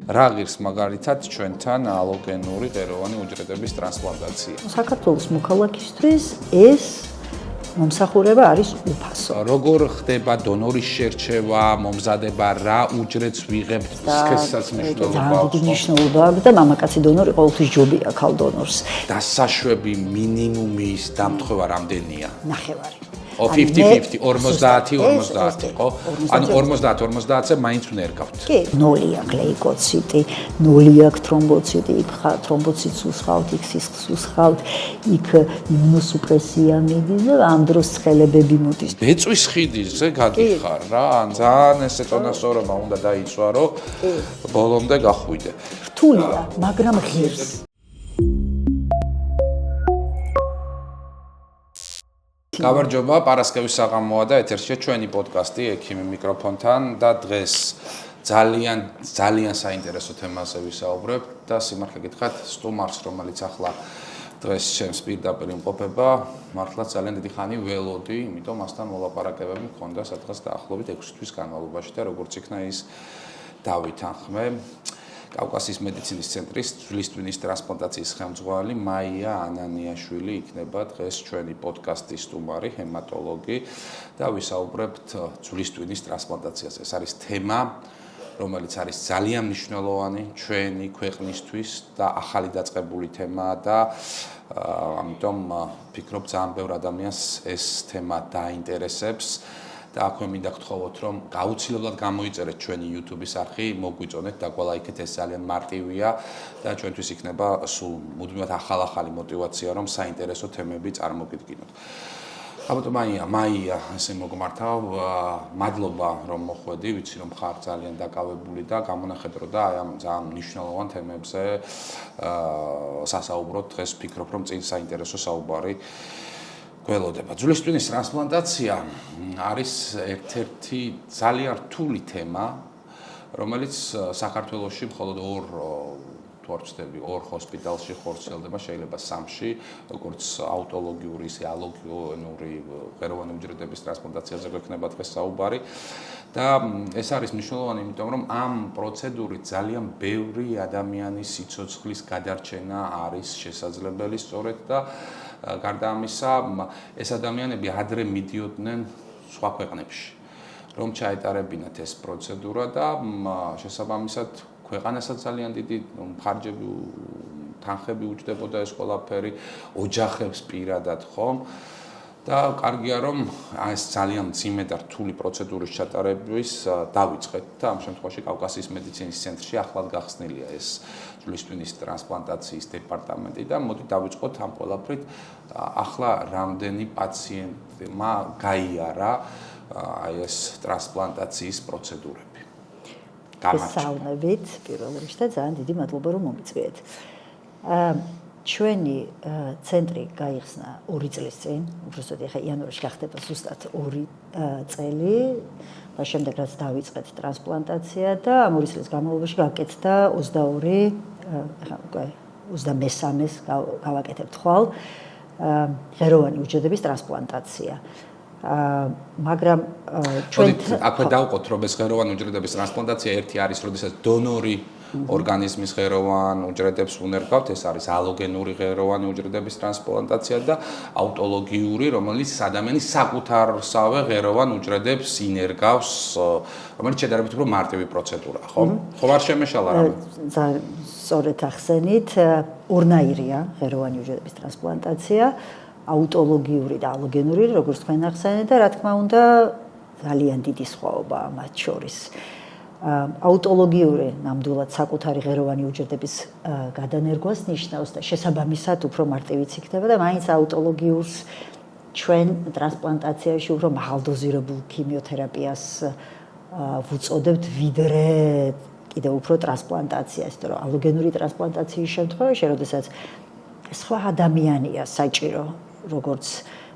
რა ღირს მაგალითად ჩვენთან ალოგენური ღეროვანი უჯრედების ტრანსპლანტაცია? საქართველოს მოქალაქისთვის ეს მომსახურება არის უფასო. როგორ ხდება დონორის შერჩევა, მომზადება, რა უჯრედს ვიღებთ, სქესაც მნიშვნელობა აქვს? დიდი მნიშვნელობა აქვს და მამაკაცი დონორი ყოველთვის ჯობია ქალ დონორს. დასაშვები მინიმუმის დამთხევა რამდენია? ნახევარი. 50-50, 50-50 ხო? ანუ 50-50-ზე მაინც უნდა ერგავთ. კი, 0-ია გლიკოციტი, 0-ია თრომბოციტი, იქ თრომბოციტს უსხავთ, იქ სისხლს უსხავთ, იქ იმუნოსუპრესია მიდის და ამ დროს ცხელებები მოდის. ბეწვის ხიδιზე გადიხარ რა, ძალიან ესე წონასწორობა უნდა დაიცვა, რომ ბოლომდე გახვიდე. რთულია, მაგრამ ღირს. გამარჯობა, პარასკევის საღამოა და ეთერშია ჩვენი პოდკასტი ექიმი მიკროფონთან და დღეს ძალიან საინტერესო თემაზე ვისაუბრებ და სიმართლე გითხრათ, სტუმარს, რომელიც ახლა დღეს ჩემს პირდაპირ იმყოფება, მართლა ძალიან დიდი ხანი ველოდი, იმიტომ მასთან მოლაპარაკებები მქონდა სადღაც დაახლოებით 6 თვის განმავლობაში და როგორც იქნა ის დავითანხმე. კავკასიის მედიცინის ცენტრის ძვლის ტვინის ტრანსპლანტაციის ხელმძღვანელი მაია ანანიაშვილი იქნება დღეს ჩვენი პოდკასტის სტუმარი, ჰემატოლოგი და ვისაუბრებთ ძვლის ტვინის ტრანსპლანტაციაზე. ეს არის თემა, რომელიც არის ძალიან მნიშვნელოვანი ჩვენი ქვეყნისთვის და ახალი დაწყებული თემაა და ამიტომ ვფიქრობ ძალიან ბევრ ადამიანს ეს თემა დაინტერესებს. და აქვე მინდა გთხოვოთ, რომ გაუცილებლად გამოიწერეთ ჩვენი YouTube-ის არხი, მოგვიწონეთ და გვალაიქეთ, ეს ძალიან მარტივია და ჩვენთვის იქნება სულ მუდმივად ახალ-ახალი мотиваცია, რომ საინტერესო თემები წარმოგიდგინოთ. ალბათ მაია, ესე მოგმართავ, მადლობა რომ მოხვედი, ვიცი რომ ხარ ძალიან დაკავებული და გამონახედრო და აი ამ ძალიან მნიშვნელოვან თემებზე სასაუბროთ დღეს ვფიქრობ, რომ წინ საინტერესო საუბარი გველოდება. ძვლის ტვინის ტრანსპლანტაცია არის ერთ-ერთი ძალიან რთული თემა, რომელიც საქართველოში მხოლოდ ორ ჰოსპიტალში ხორციელდება, შეიძლება 3-ში, როგორც აუტოლოგიური, ისე ალოგენური ღეროვანი უჯრედების ტრანსპლანტაციაზე გვექნება დღეს საუბარი. და ეს არის მნიშვნელოვანი, იმიტომ რომ ამ პროცედურით ძალიან ბევრი ადამიანის სიცოცხლის გადარჩენა არის შესაძლებელი სწორედ და გარდა ამისა, ეს ადამიანები ადრე მიდიოდნენ სხვა ქვეყნებში, რომ ჩაეტარებინათ ეს პროცედურა და შესაბამისად ქვეყანასაც ძალიან დიდი ხარჯები, თანხები უჯდებოდა ეს ყველაფერი, ოჯახებს პირადად ხომ. და კარგია რომ ეს ძალიან მძიმე და რთული პროცედურის ჩატარების დავიწყეთ და ამ შემთხვევაში კავკასიის მედიცინის ცენტრში ახლად გახსნილია ეს ძვლის ტვინის ტრანსპლანტაციის დეპარტამენტი და მოდი დავიწყოთ ამ ყველაფრით. ახლა რამდენი პაციენტმა გაიარა აი ეს ტრანსპლანტაციის პროცედურები? გასაუნებით პირველ რიგში და ძალიან დიდი მადლობა რომ მომიწვიეთ. ჩვენი ცენტრი გაიხსნა 2 წლის წინ, უბრალოდ ეხა იანვარში გახდება ზუსტად 2 წელი და შემდეგ რაც დავიწყეთ ტრანსპლანტაცია და ამ 2 წლის განმავლობაში გაკეთდა 23-ს გავაკეთებთ ხვალ ღეროვანი უჯრედების ტრანსპლანტაცია. მაგრამ ჩვენ აქვე დავყოთ, რომ ეს ღეროვანი უჯრედების ტრანსპლანტაცია ერთი არის, როდესაც დონორი ორგანიზმის ღეროვან უჯრედებს უნერგავთ, ეს არის ალოგენური ღეროვანი უჯრედების ტრანსპლანტაცია და აუტოლოგიური, რომელიც ადამიანის საკუთარსავე ღეროვან უჯრედებს ინერგავს, რომელიც შედარებით უფრო მარტივი პროცედურაა, ხო? ხო არ შემეშალა რამე? სწორედ ახსენით, ორნაირია ღეროვანი უჯრედების ტრანსპლანტაცია, აუტოლოგიური და ალოგენური, როგორც თქვენ ახსენეთ და რა თქმა უნდა, ძალიან დიდი სხვაობაა მათ შორის. აუტოლოგიური ნამდვილად საკუთარი ღეროვანი უჯრედების გადანერგვას ნიშნავს და შესაბამისად უფრო მარტივიც იქნება და მაინც აუტოლოგიურს ჩვენ ტრანსპლანტაციაში უფრო მაღალდოზირებულ ქიმიოთერაპიას ვუწოდებთ ვიდრე კიდევ უფრო ტრანსპლანტაციას, იმიტომ რომ ალოგენური ტრანსპლანტაციის შემთხვევაში, როდესაც სხვა ადამიანია საჭირო, როგორც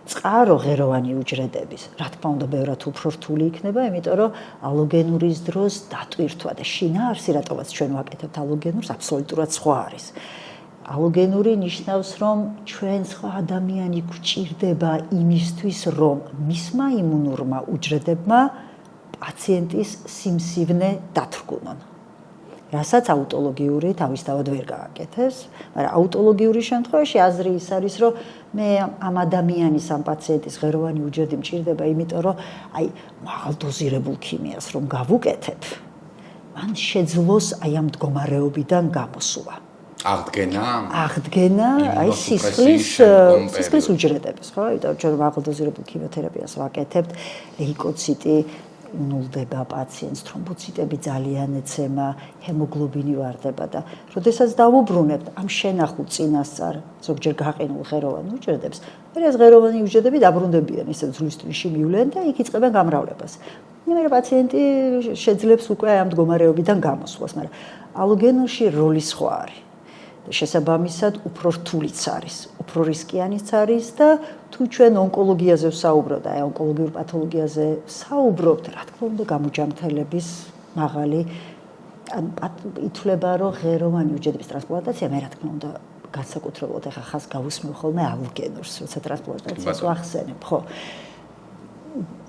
წყარო ღეროვანი უჯრედების, რა თქმა უნდა, ბევრად უფრო რთული იქნება, იმიტომ რომ ალოგენურის დროს დატვირთვა და შინაარსი, რატომაც ჩვენ ვაკეთებთ ალოგენურს, აბსოლუტურად სხვა არის. ალოგენური ნიშნავს, რომ ჩვენ სხვა ადამიანი გვჭირდება იმისთვის, რომ მისმა იმუნურმა უჯრედებმა პაციენტის სიმსივნე დათრგუნონ. რასაც აუტოლოგიური თავისთავად ვერ გააკეთებს, მაგრამ აუტოლოგიური შემთხვევაში აზრი ის არის, რომ მე ამ ადამიანის ამ პაციენტის ღეროვანი უჯრედი მჭირდება, იმიტომ რომ აი მაღალდოზირებულ ქიმიას რომ გავუკეთებ, მან შეძლოს აი ამ მდგომარეობიდან გამოსვლა. აღდგენა აი სისხლის უჯრედების, ხო? იმიტომ რომ მაღალდოზირებულ ქიმიოთერაპიას ვაკეთებთ, ლეიკოციტი ნულდება პაციენტს, თრომბოციტები ძალიან ეცემა, ჰემოგლობინი ვარდება და როდესაც დავუბრუნებთ ამ შენახულ წინასწარ ზოგჯერ გაყინულ ღეროვან უჯრედებს, მე ეს ღეროვანი უჯრედები დაბრუნდებიან, ისე ძვლის ტვინში მივლენ და იქ იწყებენ გამრავლებას. მე პაციენტი შეძლებს უკვე ამ მდგომარეობიდან გამოსვლას, მაგრამ ალოგენურში როლი სხვა არის. შესაბამისად უფრო რთულიც არის, უფრო რისკიანიც არის და თუ ჩვენ ონკოლოგიაზე ვსაუბრობთ, აი ონკოლოგიურ პათოლოგიაზე ვსაუბრობთ, რა თქმა უნდა, გამოჯანმრთელების მაღალი ითვლება, რომ ღეროვანი უჯრედების ტრანსპლანტაცია, მე რა თქმა უნდა, განსაკუთრებულად ახლა ხას გავუსმევ ხოლმე ალოგენურს, როცა ტრანსპლანტაციას ვახსენებ, ხო?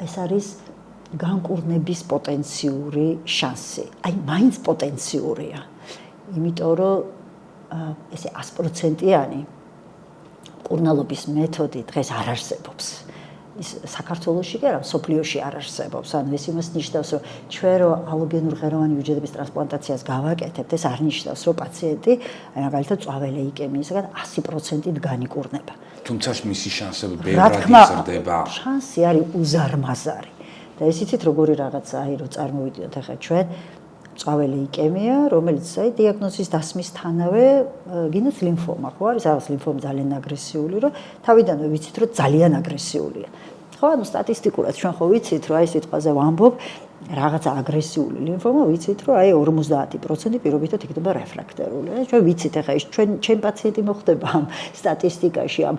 ეს არის განკურნების პოტენციური შანსი. აი, მაინც პოტენციურია. იმიტომ რომ ესე 100%-იანი მკურნალობის მეთოდი დღეს არ არსებობს. ის საქართველოში კი არა, სოფლიოში არ არსებობს. ანუ ეს იმას ნიშნავს, რომ ჩვენ რო ალოგენურ ღეროვანი უჯრედების ტრანსპლანტაციას გავაკეთებთ, ეს არ ნიშნავს, რომ პაციენტი მაგალითად წვავე ლეიკემიისგან 100%-ით განიკურნება. თუმცა მისი შანსები ბევრად იზრდება. შანსი არის უზარმაზარი. და ეს იცით როგორი რაღაცა, აი რო წარმოვიდიოთ ახლა ჩვენ წვავე ლეიკემია, რომელიც აი დიაგნოზის დასმისთანავე გინდათ ლიმფომა, ხო არის? რაღაც ლიმფომა ძალიან აგრესიული, რომ თავიდანვე ვიცით, რომ ძალიან აგრესიულია. ხო, ანუ სტატისტიკურად ჩვენ ხო ვიცით, რომ აი სიტყვაზე ვამბობ, რაღაცა აგრესიული ლიმფომა, ვიცით, რომ აი 50% პირობითად იქნება რეფრაქტერული. ჩვენ ვიცით, ახლა ეს ჩვენ პაციენტი მოხდება ამ სტატისტიკაში, ამ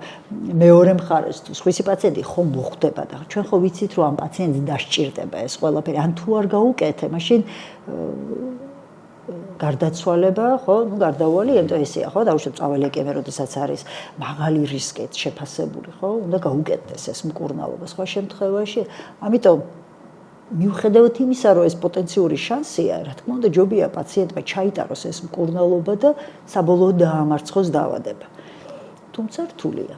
მეორე მხარეს თუ სხვისი პაციენტი ხომ მოხდება და ჩვენ ხო ვიცით, რომ ამ პაციენტს დასჭირდება ეს ყველაფერი. ან თუ არ გაუკეთე, მაშინ გარდაცვალება, ხო, ну გარდავალი, ემტო ესეა, ხო, დაუშვათ წვავე ლეიკემია, როდესაც არის მაღალი რისკით შეფასებული, ხო, უნდა გაუკეთდეს ეს მკურნალობა სხვა შემთხვევაში. ამიტომ მიუხედავად იმისა, რომ ეს პოტენციური შანსია, რა თქმა უნდა, ჯობია პაციენტმა ჩაიტაროს ეს მკურნალობა და საბოლოოდ დაამარცხოს დაავადება. თუმცა რთულია.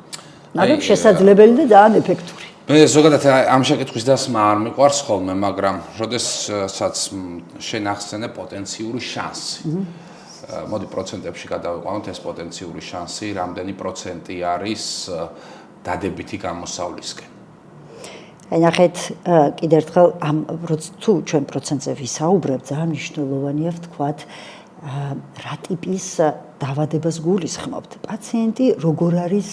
მაგრამ შესაძლებელი და ძალიან ეფექტური. მე ზოგადად ამ შეკითხვის დასმა არ მიყვარს ხოლმე, მაგრამ როდესაც შენ ახსენე პოტენციური შანსი. მოდი პროცენტებში გადავიყვანოთ ეს პოტენციური შანსი, რამდენი პროცენტი არის დადებითი გამოსავლისკენ. აი ნახეთ, კიდევ ერთხელ ამ თუ ჩვენ პროცენტზე ვისაუბრებთ, ძალიან მნიშვნელოვანია ვთქვათ, რა ტიპის დაავადებას გულისხმობთ. პაციენტი როგორ არის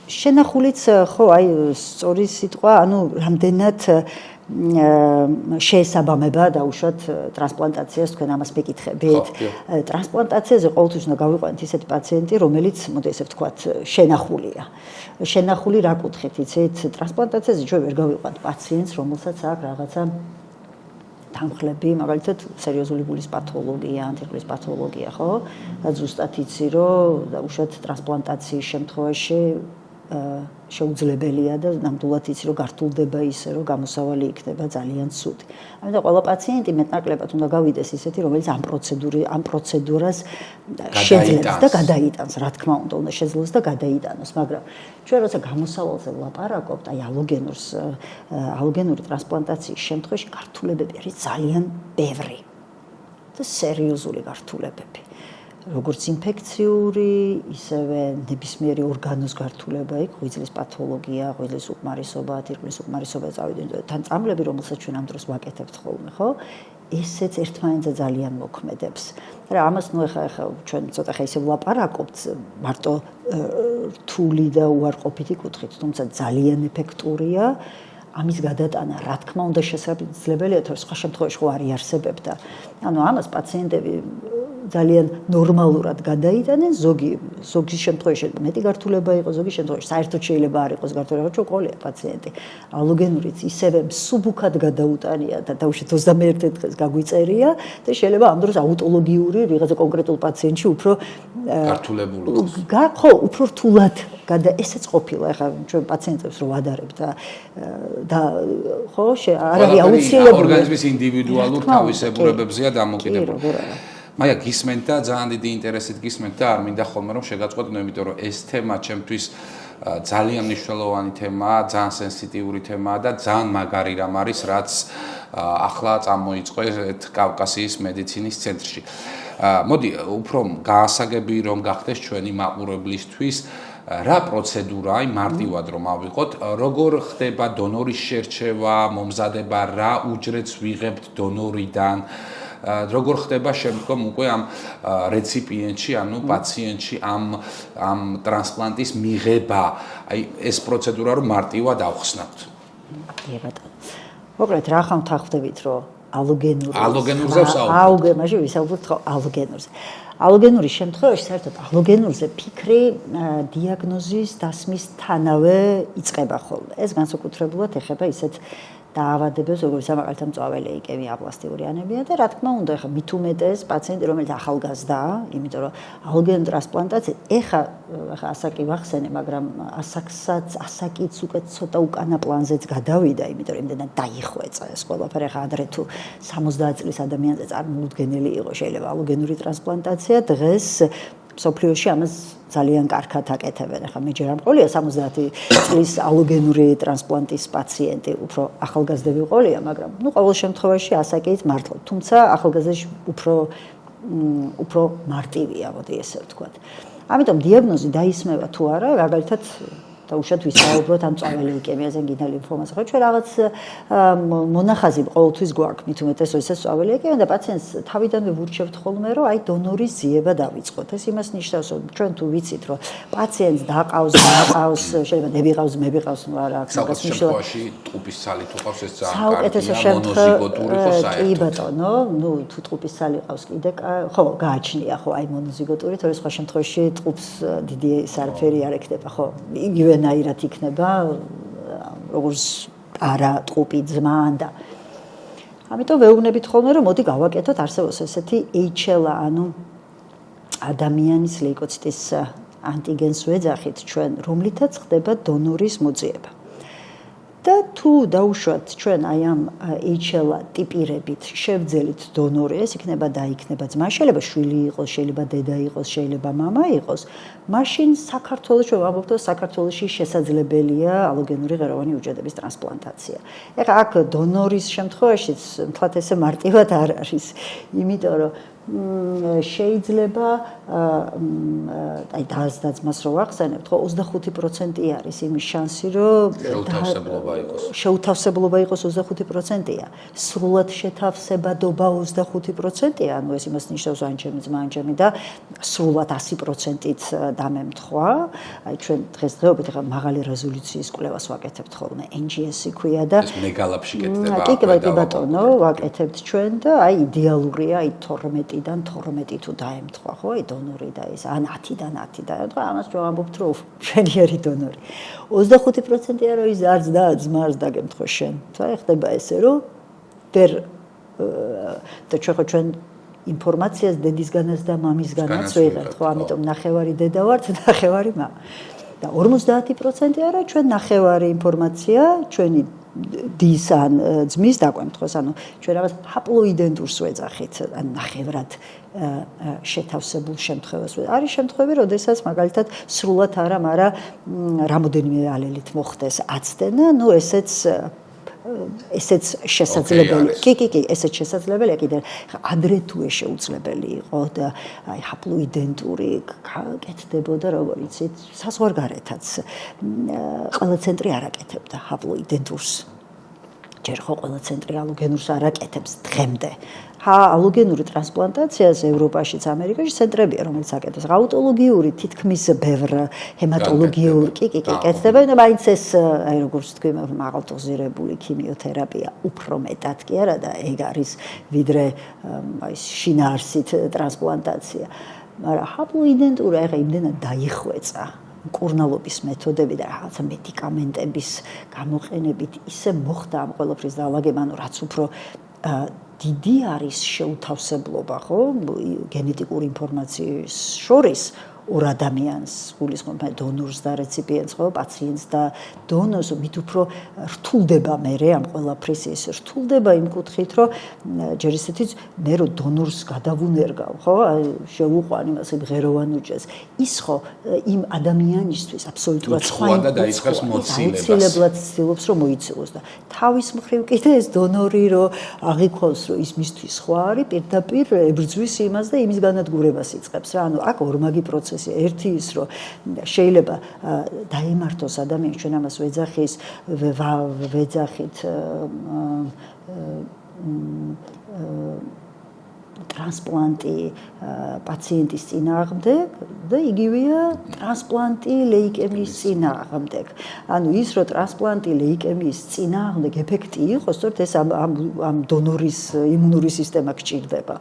შენახულიც, ხო, აი სწორი სიტყვა, ანუ რამდენად შეესაბამება დაუშვათ ტრანსპლანტაციას, თქვენ ამას მეკითხებით. ტრანსპლანტაციაზე ყოველთვის უნდა გავიყვანოთ ისეთი პაციენტი, რომელიც, მოდი ესე ვთქვათ, შენახულია. შენახული რა კუთხით, იცით? ტრანსპლანტაციაზე ჩვენ ვერ გავიყვანოთ პაციენტს, რომელსაც აქვს რაღაცა თანხლები, მაგალითად, სერიოზული გულის პათოლოგია, ანთირკულის პათოლოგია, ხო? და ზუსტად იცი, რომ დაუშვათ ტრანსპლანტაციის შემთხვევაში შეუძლებელია და ნამდვილად იცი, რომ გართულდება ისე, რომ გამოსავალი იქნება ძალიან ცუდი. ამიტომ ყველა პაციენტი მეტნაკლებად უნდა გავიდეს ისეთი, რომელიც ამ პროცედურას შეძლებს და გადაიტანს, რა თქმა უნდა შეძლოს და გადაიტანოს, მაგრამ ჩვენ როცა გამოსავალზე ვლაპარაკობთ, აი ალოგენური ტრანსპლანტაციის შემთხვევაში გართულებები არის ძალიან ბევრი და სერიოზული გართულებები. როგორც ინფექციური, ისევე ნებისმიერი ორგანოს გართულება, იქ ღვიძლის პათოლოგია, ღვიძლის უკმარისობა, თირკმლის უკმარისობა წავიდნენ. თან წამლები, რომელსაც ჩვენ ამ დროს ვაკეთებთ ხოლმე, ხო? ესეც ერთმანეთზე ძალიან მოქმედებს. რა ამას ნუ ახლა ჩვენ ცოტა ხა ისე ვლაპარაკობთ, მარტო რთული და უარყოფითი კუთხით, თუმცა ძალიან ეფექტურია. ამის გადატანა, რა თქმა უნდა, შესაძლებელია, თორე სხვა შემთხვევაში ხო არ იარსებებდა. ანუ ამას პაციენტები ძალიან ნორმალურად გადაიტანენ, ზოგი შემთხვევაში მეტი გართულება იყო, ზოგი შემთხვევაში საერთოდ შეიძლება არ იყოს გართულება, ჩვენ ყოლია პაციენტი. ალოგენურიც ისევე მსუბუქად გადაუტანია და დაუშვათ 21 დღეს გაგვიწერია და შეიძლება ამ დროს აუტოლოგიური ვიღაცა კონკრეტულ პაციენტში უფრო გართულებული იყოს. ხო, უფრო რთულად ესეც ყოფილა, ახლა ჩვენ პაციენტებს რო ვადარებთ და ხო, არავის აუცილებელი ორგანიზმის ინდივიდუალურ თავისებურებებზეა დამოკიდებული. მაია გისმენთ და ძალიან დიდი ინტერესით გისმენთ და არ მინდა ხოლმე რომ შეგაწყვეტნო, იმიტომ რომ ეს თემა ჩემთვის ძალიან მნიშვნელოვანი თემაა, ძალიან სენსიტიური თემაა და ძალიან მაგარი რამ არის, რაც ახლა წამოიწყო კავკასიის მედიცინის ცენტრში. მოდი, უფრო გაასაგები რომ გახდეს ჩვენი მაყურებლისთვის რა პროცედურაა, მარტივად რომ ავიღოთ, როგორ ხდება დონორის შერჩევა, მომზადება, რა უჯრედს ვიღებთ დონორიდან, როგორ ხდება შემდგომ უკვე ამ რეციპიენტში, ანუ პაციენტში ამ ტრანსპლანტის მიღება, აი ეს პროცედურა რომ მარტივად ავხსნათ. კი ბატონო. მოკლედ რა ხამთ ახდებით რომ ალოგენურზე ვსაუბრობთ. მაშინ ვისაუბროთ ხო ალოგენურზე. ალოგენურის შემთხვევაში საერთოდ ალოგენურზე ფიქრი დიაგნოზის დასმისთანავე იწყება ხოლმე. ეს განსაკუთრებულად ეხება ისეთ დაავადებებს, როგორც სამაყალთა მწვავე ლეიკემია, აპლასტიური ანემია და რა თქმა უნდა, ეხა მით უმეტეს პაციენტი, რომელიც ახალგაზრდაა, იმიტომ რომ ალოგენურ ტრანსპლანტაცია ეხა ასაკი ვახსენე, მაგრამ ასაკიც უკვე ცოტა უკანა პლანზეც გადავიდა, იმიტომ რომ იმდენად დაიხვეწა ეს ყველაფერი, ეხა ადრე თუ 70 წლის ადამიანზე წარმოუდგენელი იყო შეიძლება ალოგენური ტრანსპლანტაცია, დღეს სოფლიოში ამას ძალიან კარგად აკეთებენ. ახლა მე ჯერ არ მყოლია 70 წლის ალოგენური ტრანსპლანტის პაციენტი, უფრო ახალგაზრდები ყოლია, მაგრამ ნუ ყოველ შემთხვევაში ასაკით მართლა, თუმცა ახალგაზრდაში უფრო მარტივია, მოდი ესე ვთქვათ. ამიტომ დიაგნოზი დაისმევა თუ არა, მაგალითად დაუშვათ ვისაუბროთ ამ მწვავე ლეიკემიაზე, გინდა ლიმფომაზე. ხო, ჩვენ რაღაც მონახაზი ყოველთვის გვაქვს, მით უმეტეს ეს მწვავე ლეიკემია და პაციენტს თავიდანვე ვურჩევთ ხოლმე, რომ აი დონორის ძიება დავიწყოთ. ეს იმას ნიშნავს, რომ ჩვენ თუ ვიცით, რომ პაციენტს დაყავს, შეიძლება ნებიყავს, მებიყავს, ნუ არა აქვს მაგას შემთხვევაში ტყუპის ცალი თუ ყავს ეს ძალიან კარგია, მონოზიგოტური ხო საერთოდ. კი ბატონო, ნუ თუ ტყუპის ცალი ყავს კიდე ხო, გააჩნია ხო აი მონოზიგოტური, თორე სხვა შემთხვევაში ტყუპს დიდი საფერი არ ექნება, ხო. ნაირად იქნება როგორც არა ტყუპი ძმა და ამიტომ ვეუბნებით ხოლმე რომ მოდი გავაკეთოთ არსებობს ესეთი HLA, ანუ ადამიანის ლეიკოციტის ანტიგენს ვეძახით ჩვენ, რომლითაც ხდება დონორის მოძიება. და თუ დაუშვათ ჩვენ აი ამ HLA ტიპირებით შევძელით დონორი, ეს იქნება და იქნება ძმა, შეიძლება შვილი იყოს, შეიძლება დედა იყოს, შეიძლება მამა იყოს, მაშინ საქართველოში ვამბობთ, რომ საქართველოში შესაძლებელია ალოგენური ღეროვანი უჯრედების ტრანსპლანტაცია. ეხლა აქ დონორის შემთხვევაშიც თლათ ესე მარტივად არ არის, იმიტომ რომ შეიძლება აი დაზმას რო ვახსენებთ, ხო 25% არის იმის შანსი, რომ შეუთავსებლობა იყოს 25%-ია. სრულად შეთავსებადობა 25%-ია, ანუ ეს იმას ნიშნავს, ან ჩემი ძმა, ან ჩემი და სრულად 100%-ით დამემთხვა. აი ჩვენ დღესდღეობით ახლა მაღალი რეზოლუციის კვლევას ვაკეთებთ ხოლმე, NGS-ი ქვია და ეს მეგალაფში კეთდება. კი ბატონო, ვაკეთებთ ჩვენ და აი იდეალურია აი 12-დან 12 თუ დაემთხვა, ხო, აი დონორი და ეს ან 10-დან 10 და რა, ამას ჩვენ ვამბობთ, რომ მშვენიერი დონორი. 25%-ია რომ ის არც და ძმას დაგემთხვა შენ. თვე ხდება ესე, რომ ვერ და ჩვენ ინფორმაციას დედისგანაც და მამისგანაც ვიღებთ, ხო, ამიტომ ნახევარი დედა ვართ, ნახევარი მამა. და 50%-ია რომ ჩვენ ნახევარი ინფორმაცია ჩვენი დის ან ძმის დაგვემთხოს, ანუ ჩვენ რაღაც ჰაპლოიდენტურს ვეძახით, ან ნახევრად შეთავსებულ შემთხვევას. არის შემთხვევები, როდესაც მაგალითად სრულად არა, მაგრამ რამოდენიმე ალელით მოხდეს აცდენა, ნუ ესეც შესაძლებელია. კი, ესეც შესაძლებელია კიდე ადრე თუ შეუძლებელი იყო და აი ჰაპლოიდენტური კეთდებოდა, როგორ იცით, საზღვარგარეთაც ყველა ცენტრი არ აკეთებდა ჰაპლოიდენტურს. ჯერ ხო ყველა ცენტრი ალოგენურს არ აკეთებს დღემდე. ალოგენური ტრანსპლანტაციას ევროპაშიც, ამერიკაში ცენტრებია, რომელიც აკეთებს. აუტოლოგიური თითქმის ბევრ ჰემატოლოგიურ კი კეთდება, და მაინც ეს, აი როგორც თქვი, მაღალდოზირებული ქიმიოთერაპია უფრო მეტად კი არა და ეგ არის ვიდრე აი შინაარსით ტრანსპლანტაცია. მაგრამ ჰაპლოიდენტური ახლა იმდენად დაიხვეწა მკურნალობის მეთოდები და რაღაცა მედიკამენტების გამოყენებით ისე მოხდა ამ ყველაფრის დაალაგება, ანუ რაც უფრო დიდი არის შეუთავსებლობა, ხო, გენეტიკური ინფორმაციის შორის ორ ადამიანს, გულისხმობ დონორს და რეციპიენტს, ხო, პაციენტს და დონორს, მით უფრო რთულდება მერე ამ ყველაფრის ის რთულდება იმ კუთხით, რომ ჯერ ისეთი მე რო დონორს გადავუნერგავ, ხო, შევუყვან იმას ღეროვან უჯრედს, ის ხო იმ ადამიანისთვის აბსოლუტურად სხვა და დაიწყებს მოცილებას. აუცილებლად ცდილობს რომ მოიცილოს და თავის მხრივ კიდე ეს დონორი რო აღიქვავს, რომ ის მისთვის სხვა არის, პირდაპირ ებრძვის იმას და იმის განადგურებას იწყებს რა, ანუ აქ ორმაგი პროცესი ერთი ის რომ შეიძლება დაემართოს ადამიანს ჩვენ ამას ვეძახით ტრანსპლანტი პაციენტის წინააღმდეგ და იგივეა ტრანსპლანტი ლეიკემიის წინააღმდეგ. ანუ ის რომ ტრანსპლანტი ლეიკემიის წინააღმდეგ ეფექტი იყოს, სწორედ ეს ამ დონორის იმუნური სისტემა გჭირდება.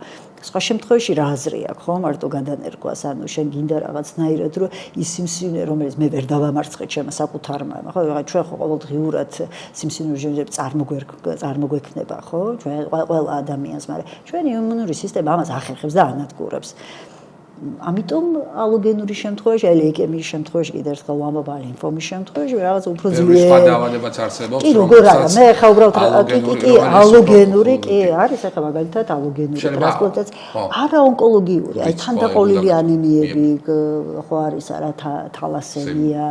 სხვა შემთხვევაში რა აზრი აქვს, ხო, მარტო გადანერგვას, ანუ შენ გინდა რაღაცნაირად რომ ის სიმსივნე, რომელიც მე ვერ დავამარცხეთ ჩემ საკუთარმა, ხო, ჩვენ ხო ყოველდღიურად სიმსივნეები წარმოგვექნება, ხო, ჩვენ ყველა ადამიანს, მაგრამ ჩვენი იმუნური სისტემა ამას ახერხებს და ანადგურებს. ამიტომ ალოგენური შემთხვევაში, ლეიკემიის შემთხვევაში, კიდევ ერთხელ ვამბობ, ლიმფომის შემთხვევაში რაღაცა უფრო ძლიერი სხვა დაავადებაც არსებობს, კი, როგორ არა, მე ხა უბრალოდ ალოგენური კი არის, ახლა მაგალითად ალოგენური ტრანსპლანტაცია, არა ონკოლოგიური, აი თანდაყოლილი ანემიები, ხო არის არა თალასემია,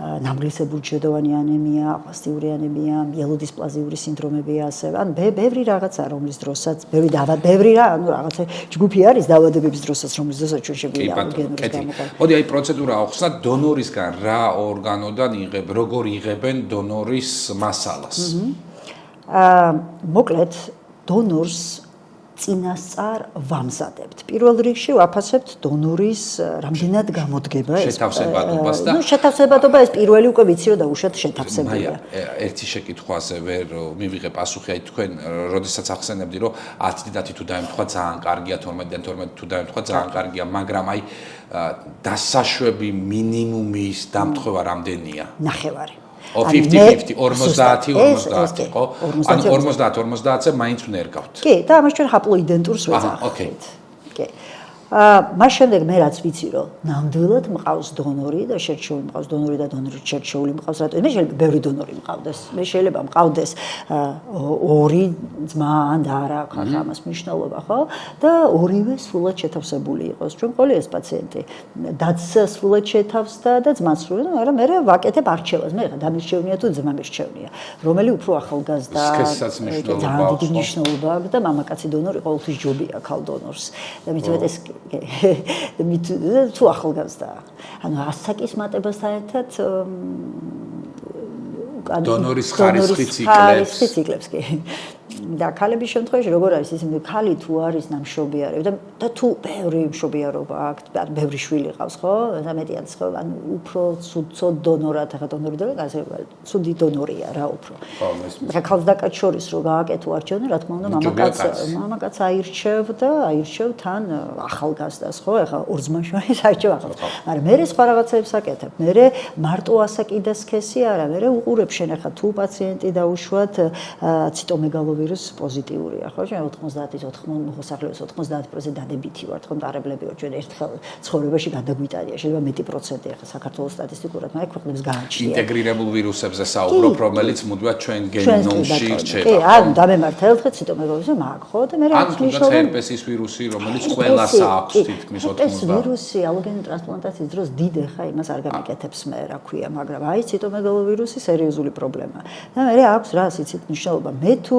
ნამგლისებურჯედოვანი ანემია, აპლასტიური ანემია, მიელოდისპლაზიური სინდრომები ასევე, ანუ ბევრი რაღაცა, რომლის დროსაც, ბევრი რა, ანუ რაღაცა ჯგუფი არის დაავადებების დროსაც, რომლის დროსაც მოდი აი პროცედურა ახსნა დონორისგან რა ორგანოდან როგორ იღებენ დონორის მასალას. მოკლედ დონორს წინასწარ ვამზადებთ. პირველ რიგში ვაფასებთ დონორის რამდენად გამოდგება ეს შეთავსებადობას და შეთავსებადობა ეს პირველი უკვე ვიცი რომ დაუშვათ შეთავსებადობა. ერთი შეკითხვაზე ვერ მივიღე პასუხი, აი თქვენ როდესაც ახსენებდი რომ 10-10 თუ დაემთხვა ძალიან კარგია, 12-12 თუ დაემთხვა ძალიან კარგია, მაგრამ აი დასაშვები მინიმუმის დამთხევა რამდენია? ნახევარი. 50-50, 50-50, ხო? ანუ 50-50-ზე მაინც ვნერგავთ. კი, და ამას ჩვენ ჰაპლოიდენტურს ვეძახით. კი. მას შემდეგ მე რაც ვიცი რომ ნამდვილად მყავს დონორი და შერჩეული მყავს დონორი და დონორის შერჩეული მყავს, რატომ? მე შეიძლება ბევრი დონორი მყავდეს. მე შეიძლება მყავდეს ორი ძმა ან და არა აქვს ამას მნიშვნელობა, ხო? და ორივე სრულად შეთავსებული იყოს. ჩვენ ყოლი ეს პაციენტი დაც სრულად შეთავსდა და ძმაც სრულად, მაგრამ მე ვაკეთებ არჩევას. მე ხა დამირჩევნია თუ ძმა მირჩევნია. რომელი უფრო ახალგაზრდა ძალიან დიდი მნიშვნელობა აქვს და მამაკაცი დონორი ყოველთვის ჯობია ქალ დონორს. და მithmet ეს თუ ახალგაზრდაა. ანუ ასაკის მატებასთან ერთად დონორის ხარისხიც იკლებს. კი. და ქალების შემთხვევაში როგორ არის ის ქალი თუ არის ნამშრომიარე და თუ ბევრი მშრომიარობა აქვს, ანუ ბევრი შვილი ყავს, ხო? და მეტია ხო, ანუ უფრო ცუდ დონორად, ახლა დონორი ცუდი დონორია რა უფრო. ახლა ქალს და კაცს შორის რო გააკეთო არჩევანი, რა თქმა უნდა, მამაკაც აირჩევ თან ახალგაზრდას, ხო? ახლა ორ ძმას შორის აირჩევ ახალგაზრდას. მაგრამ მე სხვა რაღაცებს აკეთებ. მე მარტო ასაკი და სქესი არა, მე უყურებ შენ ახლა თუ პაციენტი დაუშვათ ციტომეგალოვირუსი პოზიტიურია, ხო? ჩვენ 90% დადებითი ვართ, ხო, დარებლები ვართ, ჩვენ ერთხელ ცხოვრებაში გადაგვიტანია, შეიძლება მეტი პროცენტი ახლა საქართველოს სტატისტიკურად, მაგრამ ქვეყნებს გააჩნია. ინტეგრირებულ ვირუსებზე საუბრობ, რომელიც მუდმივად ჩვენ გენომში რჩება. კი, ანუ დამემართა ერთხელ ციტომეგალოვირუსი მაგ, ხო? და მე რა თუნდაც ჰერპესის ვირუსი, რომელიც ყველას აქვს თითქმის 90%. ეს ვირუსი ალოგენური ტრანსპლანტაციის დროს დიდ ხა იმას არ გამიკეთებს მე, რა ქვია, მაგრამ აი ციტომეგალოვირუსი სერიოზული პრობლემაა. და მე აქვს რა სიცით მნიშვნელობა. მე თუ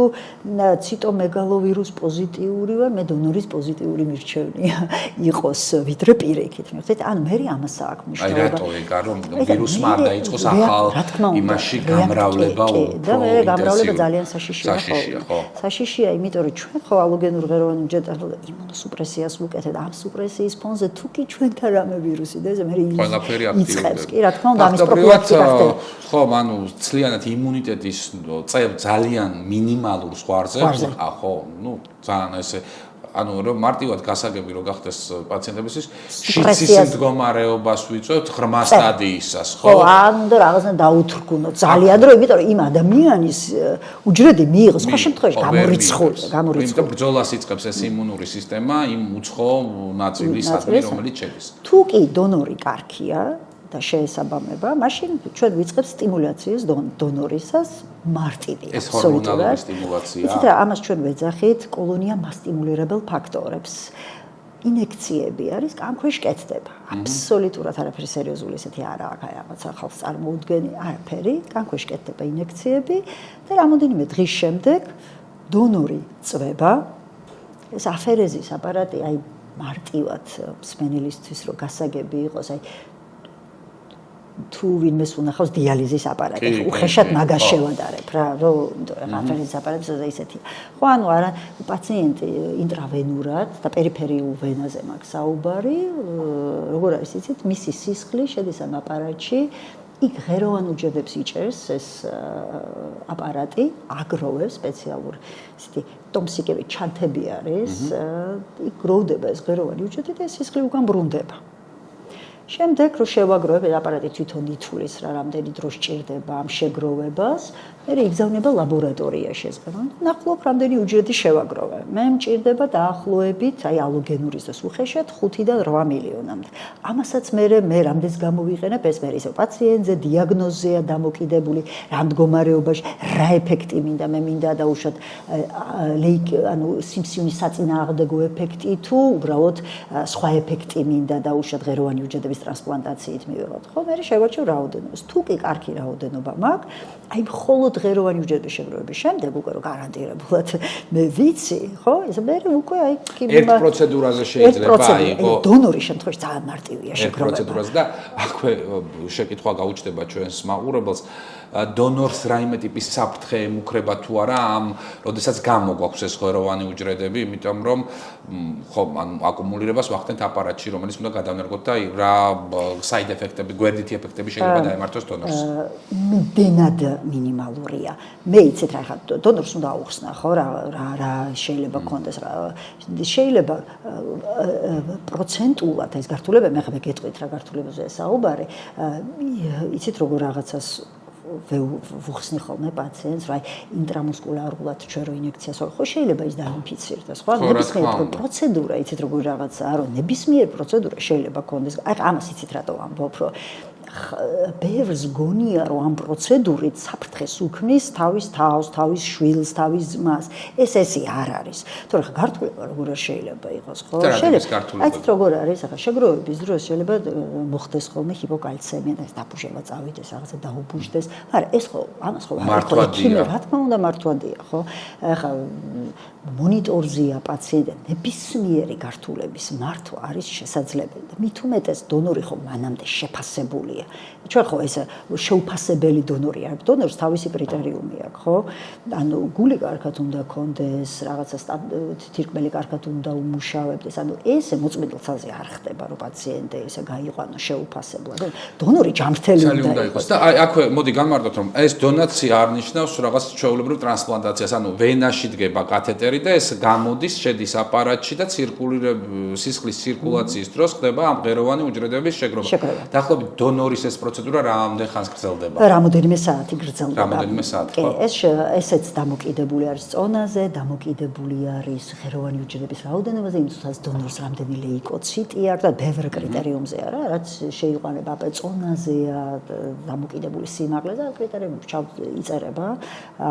ციტომეგალოვირუს პოზიტიური ვარ, მე დონორის პოზიტიური მირჩევნია იყოს ვიდრე პირიქით. მიხვდით? ანუ მე ამას აქვს მნიშვნელობა. აი რატო ეგ რომ ვირუსმა არ დაიწყოს ახალ იმაში გამრავლება და მე გამრავლება ძალიან საშიშია ხო? საშიშია, იმიტომ რომ ჩვენ ხო ალოგენურ ღეროვანი უჯრედებს იმუნოსუპრესიას ვუკეთებთ. ამ სუპრესიის ფონზე თუ კი ჩვენთან რამე ვირუსი და ესე მე ყველაფერი აქტიურდება. კი, რა თქმა უნდა, ამის პროფილაქტიკა ხდება. ხო, ანუ ძალიანად იმუნიტეტის ძალიან მინიმალურ ზღვარზე ხო, ძალიან ესე ანუ რომ მარტივად გასაგები რო გახდეს პაციენტებისთვის შიცის მდგომარეობას ვიწევთ ღრმა სტადიისას ხო? ხო, ანუ რაღაცა დაუთრგუნოთ ძალიან რომ იმიტომ რომ იმ ადამიანის უჯრედი მიიღოს სხვა შემთხვევაში გამორიცხულია. იმიტომ ბრძოლას იწყებს ეს იმუნური სისტემა იმ უცხო ნაწილის ადმი რომელიც შედის. თუ კი დონორი კარგია და შეესაბამება, მაშინ ჩვენ ვიწყებთ სტიმულაციის დონორისას მარტივი ეს ჰორმონალური სტიმულაცია. იცით რა, ამას ჩვენ ვეძახით კოლონია მასტიმულირებელ ფაქტორებს. ინექციები არის კანქვეშ კეთდება. აბსოლუტურად არაფერი სერიოზული ესეთი არა აქვს, აი რაღაც ახალს წარმოუდგენი, არაფერი, კანქვეშ კეთდება ინექციები და რამოდენიმე დღის შემდეგ დონორი წვება. ეს აფერეზის აპარატი აი მარტივად მსმენელისთვის რო გასაგები იყოს, აი თუ ვინმეს უნახავს დიალიზის აპარატი, უხეშად მაგას შევადარებ რა, რომ აფერეზის აპარატი ესეთი. ხო, ანუ არა პაციენტი ინტრავენურად და პერიფერიულ ვენაზე მაქვს საუბარი, როგორ არის იცით, მისი სისხლი შედის ამ აპარატში, იქ ღეროვან უჯრედებს იჭერს ეს აპარატი, აგროვებს სპეციალური ესეთი ტომსიკები ჩანთები არის, იქ გროვდება ეს ღეროვანი უჯრედი და ეს სისხლი უკან ბრუნდება. შემდეგ რო შევაგროვებ, აპარატი თვითონ ითვლის რა რამდენი დრო სჭირდება ამ შეგროვებას, მე იგზავნება ლაბორატორიაში ეს ყველა. ნახულობ რამდენი უჯრედი შევაგროვე. მე მჭირდება დაახლოებით, აი ალოგენურის დროს უხეშად 5-დან 8 მილიონამდე. ამასაც მე რამდენს გამოვიყენებ, ეს მე ისე პაციენტზე დიაგნოზია დამოკიდებული, რა მდგომარეობაში, რა ეფექტი მინდა, მე მინდა დაუშვათ ანუ სიმსივნის საწინააღმდეგო ეფექტი თუ უბრალოდ სხვა ეფექტი მინდა დაუშვათ ღეროვანი უჯრედების ტრანსპლანტაციით მივიღოთ. ხო, მე შევარჩევ რაოდენობას. თუ კი კარგი რაოდენობა მაქვს, აი მხოლოდ ღეროვანი უჯრედების შეგროვების შემდეგ უკვე რომ გარანტირებულად მე ვიცი, ხო? ეს მე უკვე აი ერთ პროცედურაზე შეიძლება აი იყო დონორის შემთხვევაში ძალიან მარტივია შეგროვება. ერთ პროცედურაზე და აქვე შეკითხვა გაუჩნდება ჩვენს მაყურებელს დონორს რაიმე ტიპის საფრთხე ემუქრება თუ არა ამ როდესაც გამოგვაქვს ეს ღეროვანი უჯრედები, იმიტომ რომ ხო, ანუ აკუმულირებას ვახდენთ აპარატში, რომელიც უნდა გადავნერგოთ და რა საიდ ეფექტები, გვერდითი ეფექტები შეიძლება დაემართოს დონორს. მდენად მინიმალურია. მე იცით რა ხა დონორს უნდა აუხსნა, ხო, რა შეიძლება კონდეს რა. შეიძლება პროცენტულად ეს გართულება, მე ხა გეტყვით რა გართულებაზე საუბარი, იცით როგორ რაღაცას ვუხსნი ხოლმე პაციენტს, რა ინტრამუსკულარულად ჩვენ რო ინექციას ვარ, ხო შეიძლება ის დაინფიცირდეს, ხო? ნებისმიერ პროცედურა, იცით როგორ რაღაცაა, რომ ნებისმიერ პროცედურა შეიძლება კონდეს. აი ამას იცით რატო ვამბობ, რომ ბევრს გონია რომ ამ პროცედურით საფრთხეს უქმნის თავის თავს, თავის შვილს, თავის ძმას. ესე არ არის. თორე ხა გართულება როგორ შეიძლება იყოს, ხო? შეიძლება. აიცით როგორ არის, ახლა შეგროვების დროს შეიძლება მოხდეს ხოლმე ჰიპოკალცემია და ეს დაბუჟება წავიდეს, რაღაცა დაუბუჟდეს. მაგრამ ეს ხო, ამას ხო მართვადია. რა თქმა უნდა მართვადია, ხო? ახლა მონიტორზია პაციენტი ნებისმიერი გართულების მართვა არის შესაძლებელი და მით უმეტეს დონორი ხო მანამდე შეფასებულია. ჩვენ ხო ეს შეუფასებელი დონორი არ დონორს თავისი კრიტერიუმი აქვს, ხო? ანუ გული კარგად უნდა კონდეს, რაღაცა თირკმელი კარგად უნდა უმუშავებდეს. ანუ ესე მოწმიდელცაზე არ ხდება, რომ პაციენტი ესე გაიყვანოს შეუფასებლად. დონორი ჯანმრთელი უნდა იყოს. და აი აქვე მოდი განმარტოთ, რომ ეს დონაცია არ ნიშნავს რაღაც ჩვეულებრივ ტრანსპლანტაციას, ანუ ვენაში დგება კათეტერი და ეს გამოდის, შედის აპარატში და სისხლის ცირკულაციის დროს ხდება ამ ღეროვანი უჯრედების შეგროვა. დაახლოებით დონორის ეს პროცედურა რამდენ ხანს გრძელდება? რამოდენიმე საათი გრძელდება. რამოდენიმე საათი, ხო? ესეც დამოკიდებული არის წონაზე, დამოკიდებული არის ღეროვანი უჯრედების რაოდენობაზე, იმისათვის დონორს რამდენი ლეიკოციტი აქვს და ბევრ კრიტერიუმზე არა, რაც შეიყვანება წონაზეა, დამოკიდებული სიმაღლეზე, და კრიტერიუმი იწერება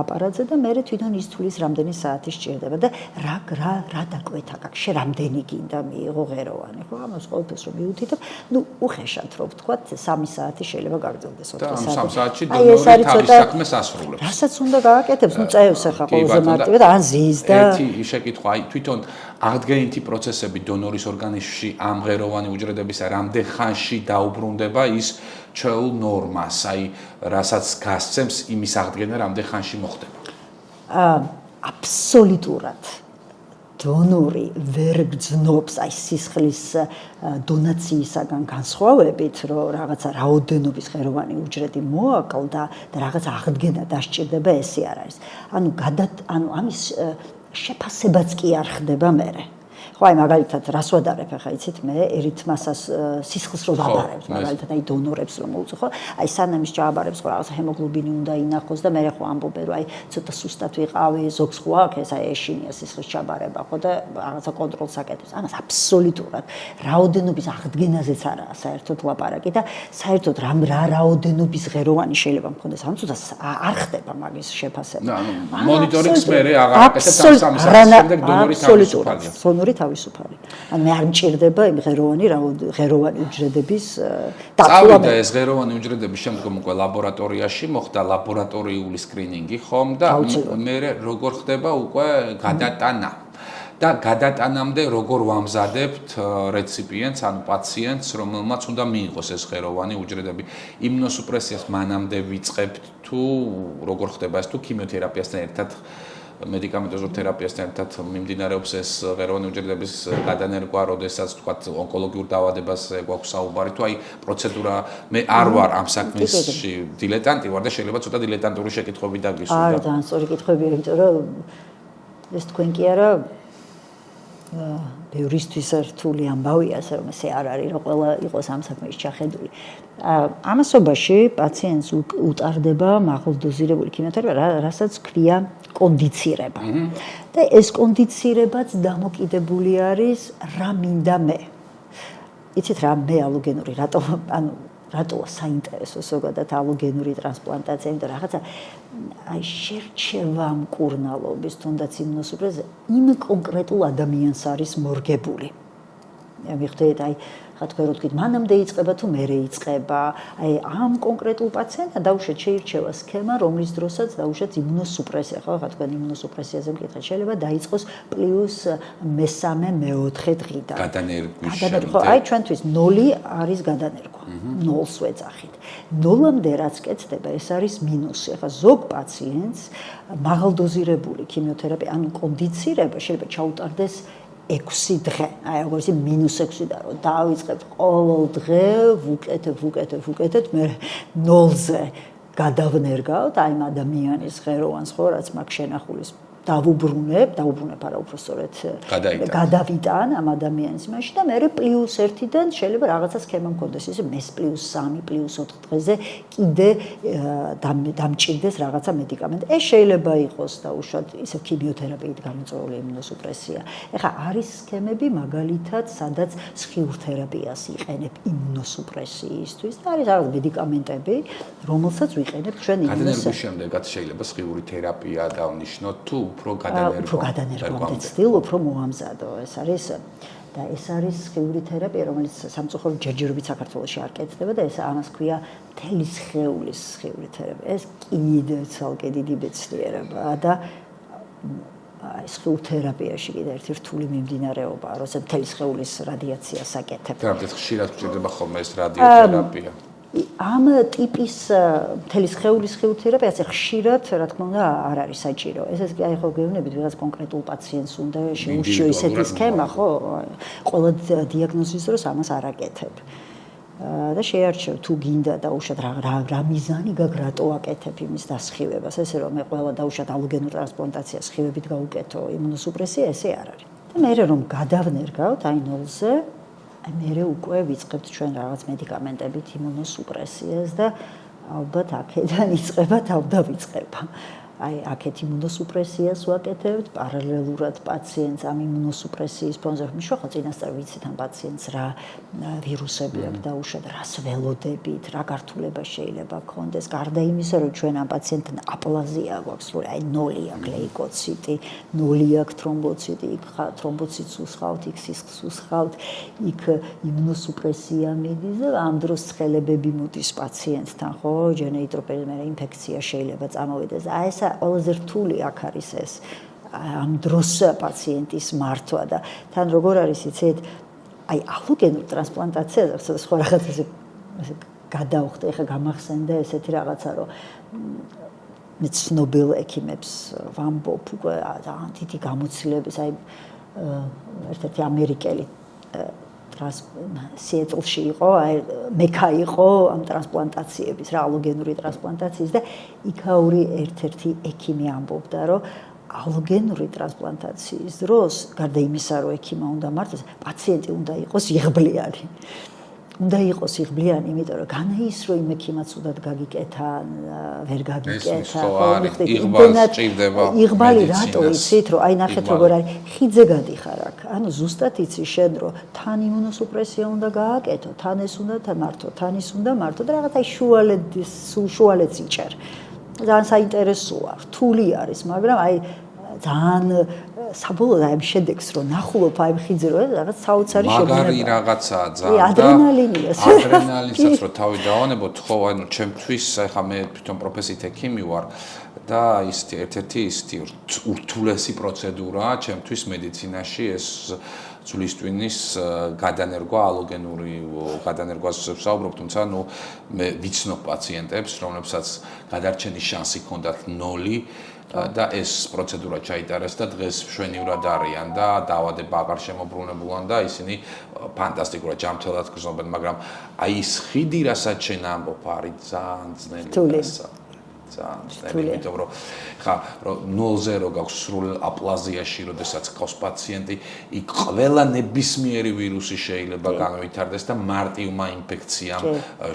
აპარატზე და მე თვითონ ისთვის რამდენი საათი სჭირდება და რა დაკვეთა გაქვს, შე რამდენი გინდა მიიღო ღეროვანი, ხო? ამას ყოველთვის რომ მივუთითებ, ნუ უხეშად რო ვთქვათ, 3 საათი შეიძლება გაგრძელდეს 4 და ამ საათი. 3 საათში დონორი თავის საქმეს ასრულებს. რასაც უნდა გააკეთებს, ნუ წევს ახლა ყველაზე მარტივად ან ზის და ერთი შეკითხვა, აი თვითონ აღდგენითი პროცესები დონორის ორგანიზმში ამ ღეროვანი უჯრედების რამდენ ხანში დაუბრუნდება ის ჩვეულ ნორმას, აი რასაც გასცემს იმის აღდგენა რამდენ ხანში მოხდება. აბსოლუტურად დონორი ვერ გძნობს აი სისხლის დონაციისაგან განსხვავებით, რომ რაღაცა რაოდენობის ღეროვანი უჯრედი მოაკლდა და რაღაც აღდგენა დასჭირდება, ესე არ არის. ანუ ამის შეფასებაც კი არ ხდება მერე. ხო, აი მაგალითად, რას ვადარებ ახლა, იცით, მე ერით მასას სისხლს რო ვადარებ, მაგალითად, აი დონორებს რომ მოვუწო, ხო? აი სანამ ის ჩააბარებს, ხო, რაღაცა ჰემოგლობინი უნდა ინახოს და მე ხო ამბობენ, რომ აი ცოტა სუსტად ვიყავი, ზოგს ხო აქვს ეს აი ეშინია სისხლის ჩაბარება, ხო და რაღაცა კონტროლს აკეთებს. ამას აბსოლუტურად რაოდენობის აღდგენაზეც არაა საერთოდ ლაპარაკი და საერთოდ რა რაოდენობის ღეროვანი შეიძლება მქონდეს, ამ წუთას არ ხდება მაგის შეფასება. მონიტორინგს მერე აღარ აკეთებს ამ 3 საათის შემდეგ დონორი თავისუფალია. დონორი თავისუფალი. ან მე არ მჭირდება იმ ღეროვანი უჯრედების დაკლა. წავიდა ეს ღეროვანი უჯრედების შემდგომ უკვე ლაბორატორიაში მოხდა ლაბორატორიული სკრინინგი, ხომ და მე როგორ ხდება უკვე გადატანა. და გადატანამდე როგორ ვამზადებთ რეციპიენტს, ანუ პაციენტს, რომელმაც უნდა მიიღოს ეს ღეროვანი უჯრედები. იმუნოსუპრესიას მანამდე ვიწყებთ თუ როგორ ხდება ეს თუ ქიმიოთერაპიასთან ერთად მედიკამენტოზურ თერაპიასთან ერთად მიმდინარეობს ეს ღეროვანი უჯრედების გადანერგვა, როდესაც თქვა ონკოლოგიურ დაავადებაზე გვაქვს საუბარი, თუ აი პროცედურა მე არ ვარ ამ საქმეში დილეტანტი ვარ და შეიძლება ცოტა დილეტანტური შეკითხვები დაგისურვო. არა, ძალიან სწორი კითხვები, იმიტომ რომ ეს თქვენ კი არა ბევრისთვის რთული ამბავია, ასე რომ ესე არ არის, რომ ყველა იყოს ამ საქმეში ჩახედული. ამასობაში პაციენტს უტარდება მაღალდოზირებული ქიმიოთერაპია, რასაც ქვია კონდიცირება. და ეს კონდიცირებაც დამოკიდებული არის რა მინდა მე. იცით რა მე ალოგენური რატოა საინტერესო ზოგადად ალოგენური ტრანსპლანტაცია, იმიტომ რაღაცა აი შერჩევა მკურნალობის თუნდაც იმუნოსუპრესია იმ კონკრეტულ ადამიანს არის მორგებული. მიხდეთ აი ხა თქვენ რო თქვით მანამდე იწყება თუ მერე იწყება, აი ამ კონკრეტულ პაციენტთან დაუშვათ შეირჩევა სქემა, რომლის დროსაც დაუშვათ იმუნოსუპრესია, ხო, ხა თქვენ იმუნოსუპრესიაზე მკითხეთ, შეიძლება დაიწყოს პლუს მესამე, მეოთხე დღიდან. გადანერგვის ხო, აი ჩვენთვის 0 არის გადანერგვა. 0-ს ვეძახით. 0-მდე რაც კეთდება, ეს არის მინუსი. ხა ზოგ პაციენტს მაღალდოზირებული ქიმიოთერაპია, ანუ კონდიცირება შეიძლება ჩაუტარდეს 6 დღე, აი როგორც -6 და რომ დავიწყებთ ყოველ დღე ვუკეთებ, მე 0-ზე გადავნერგავთ აი ამ ადამიანის ღეროვანს, ხო, რაც მაქვს შენახულის დავუბრუნებ არა უფრო სწორედ გადავიტან ამ ადამიანის იმაში და მე +1-დან შეიძლება რაღაცა სქემა მქონდეს, ისე მე +3, +4 დღეზე კიდე დამჭირდეს რაღაცა მედიკამენტი. ეს შეიძლება იყოს დაუშვათ ისე ქიმიოთერაპიით გამოწვეული იმუნოსუპრესია. ეხლა არის სქემები მაგალითად, სადაც სხიურთერაპიას იყენებ იმუნოსუპრესიისთვის და არის რაღაც მედიკამენტები, რომელსაც ვიყენებ ჩვენ გადანერგვის შემდეგაც შეიძლება სხიური თერაპია დავნიშნოთ თუ უფრო გადანერგვამდე ცდილ, უფრო მოამზადო. ეს არის და ეს არის სხიური თერაპია, რომელიც სამწუხაროდ ჯერჯერობით საქართველოში არ კეთდება და ეს ამას ქვია მთელი სხეულის სხიური თერაპია. ეს კიდე ცალკე დიდი მეცნიერებაა და აი სხიურ თერაპიაში კიდე ერთი რთული მიმდინარეობაა, როცა მთელი სხეულის რადიაციას აკეთებ. რამდენად ხშირად გვჭირდება ხოლმე ეს რადიოთერაპია? ამ ტიპის მთელი სხეულის სხიურ თერაპიას ხშირად, რა თქმა უნდა, არ არის საჭირო. ესეც კი აი ხო გეუბნებით, ვიღაც კონკრეტულ პაციენტს უნდა შეუშიო ესეთი სქემა, ხო? ყველა დიაგნოზის დროს ამას არ აკეთებ. და შეარჩევ თუ გინდა დაუშვათ რა მიზანი გაქვს, რატო აკეთებ იმის დასხივებას, ესე რომ მე ყველა დაუშვათ ალოგენურ ტრანსპლანტაციას სხივებით გავუკეთო იმუნოსუპრესია, ესე არ არის. და მე რომ გადავნერგავთ აი 0-ზე აი მე უკვე ვიწყებთ ჩვენ რაღაც მედიკამენტებით იმუნოსუპრესიას და ალბათ აქედან იწყება თავდავიწყება. აი აქეთ იმუნოსუპრესიას ვაკეთებთ, პარალელურად პაციენტს ამ იმუნოსუპრესიის ფონზე მიშოხა წინასწარ ვიცით ამ პაციენტს რა ვირუსები აქვს დაუშვათ, რას ველოდებით, რა გართულება შეიძლება ქონდეს, გარდა იმისა, რომ ჩვენ ამ პაციენტთან აპლაზია გვაქვს, რომ აი 0 აქვს ლეიკოციტი, 0 აქვს თრომბოციტი, იქ თრომბოციტს უსხავთ, იქ სისხლს უსხავთ, იქ იმუნოსუპრესია მიდის და ამ დროს ცხელებები მოდის პაციენტთან, ხო, ჯენეიტროპერიმერა ინფექცია შეიძლება წამოვიდეს. აი ეს ყველაზე რთული აქ არის ეს ამ დროს პაციენტის მართვა და თან როგორ არის იცით აი ალოგენურ ტრანსპლანტაციაზე სხვა რაღაცაზე გადავხდი ახლა გამახსენდა ესეთი რაღაცა რომ მე ცნობილ ექიმებს ვამბობ უკვე ძალიან დიდი გამოცდილების აი ერთ-ერთი ამერიკელი სიეტლში იყო, აი მექა იყო ამ ტრანსპლანტაციების, რა ალოგენური ტრანსპლანტაციის და იქაური ერთ-ერთი ექიმი ამბობდა, რომ ალოგენური ტრანსპლანტაციის დროს, გარდა იმისა, რომ ექიმა უნდა მართოს, პაციენტი უნდა იყოს იღბლიანი. უნდა იყოს იღბლიანი, იმიტომ რომ განა ის რომ იმ ექიმაც უდად გაგიკეთა, ვერ გაგიკეთა, იღბალი რატო იცით, რომ აი ნახეთ როგორ არის, ხიძე გადიხარ აქ. ანუ ზუსტად იცი შენ რომ თან იმუნოსუპრესია უნდა გააკეთო, თან ეს უნდა მართო, თან ის უნდა მართო და რაღაც აი შუალედს იჭერ. ძალიან საინტერესოა, რთული არის, მაგრამ აი ძალიან საბოლოოდ აი შედეგს რომ ნახულობ აი ხიძე რომ რაღაც საოცარი შედეგია. მაგარი რაღაცაა ძალიან. ადრენალინია. ადრენალინსაც რომ თავი დავანებოთ, ხო, ანუ ჩემთვის ახლა მე თვითონ პროფესიით ექიმი ვარ და ისეთი ერთ-ერთი ისეთი ურთულესი პროცედურაა ჩემთვის მედიცინაში ეს ძვლის ტვინის გადანერგვა, ალოგენური გადანერგვაზე ვსაუბრობ, თუმცა ნუ მე ვიცნობ პაციენტებს, რომლებსაც გადარჩენის შანსი ჰქონდათ 0 და ეს პროცედურა ჩაიტარეს და დღეს მშვენივრად არიან და დაავადება აღარ შემოbrunებულან და ისინი ფანტასტიკურად ჯანმრთელად გრძნობენ, მაგრამ აი ეს ხიდი, რასაც შენ ამბობ, არის ძალიან ძნელი დასა. ძალიან, იმიტომ რომ ხა რომ 0-ზე რო გაქვს სრულ აპლაზიაში, როდესაც ყავს პაციენტი, იქ ყველა ნებისმიერი ვირუსი შეიძლება განვითარდეს და მარტივმა ინფექციამ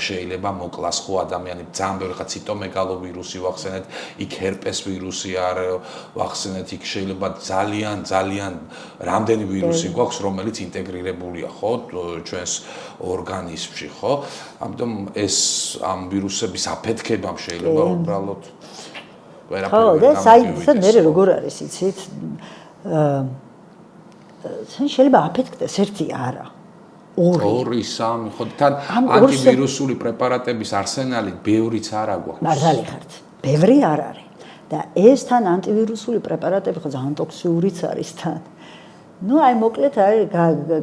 შეიძლება მოკლას ხო ადამიანი. ძალიან ბევრი ხა ციტომეგალო ვირუსი ვახსენეთ, იქ ჰერპეს ვირუსი არ ვახსენეთ, იქ შეიძლება ძალიან რამდენი ვირუსი გვაქვს, რომელიც ინტეგრირებულია, ხო, ჩვენს ორგანიზმში, ხო? ამიტომ ეს ამ ვირუსების აფეთქებამ შეიძლება უბრალოდ ხო, და საინტერესო მე როგორ არის, იცით? შეიძლება აფეთქდეს ერთი არა. 2, 3, ხო, თან ანტივირუსული პრეპარატების არსენალი ბევრიც არა გვაქვს. მართალი ხართ. ბევრი არ არის. და ეს თან ანტივირუსული პრეპარატები ხო ძალიან ტოქსიურიც არის თან. ნუ აი მოკლედ არის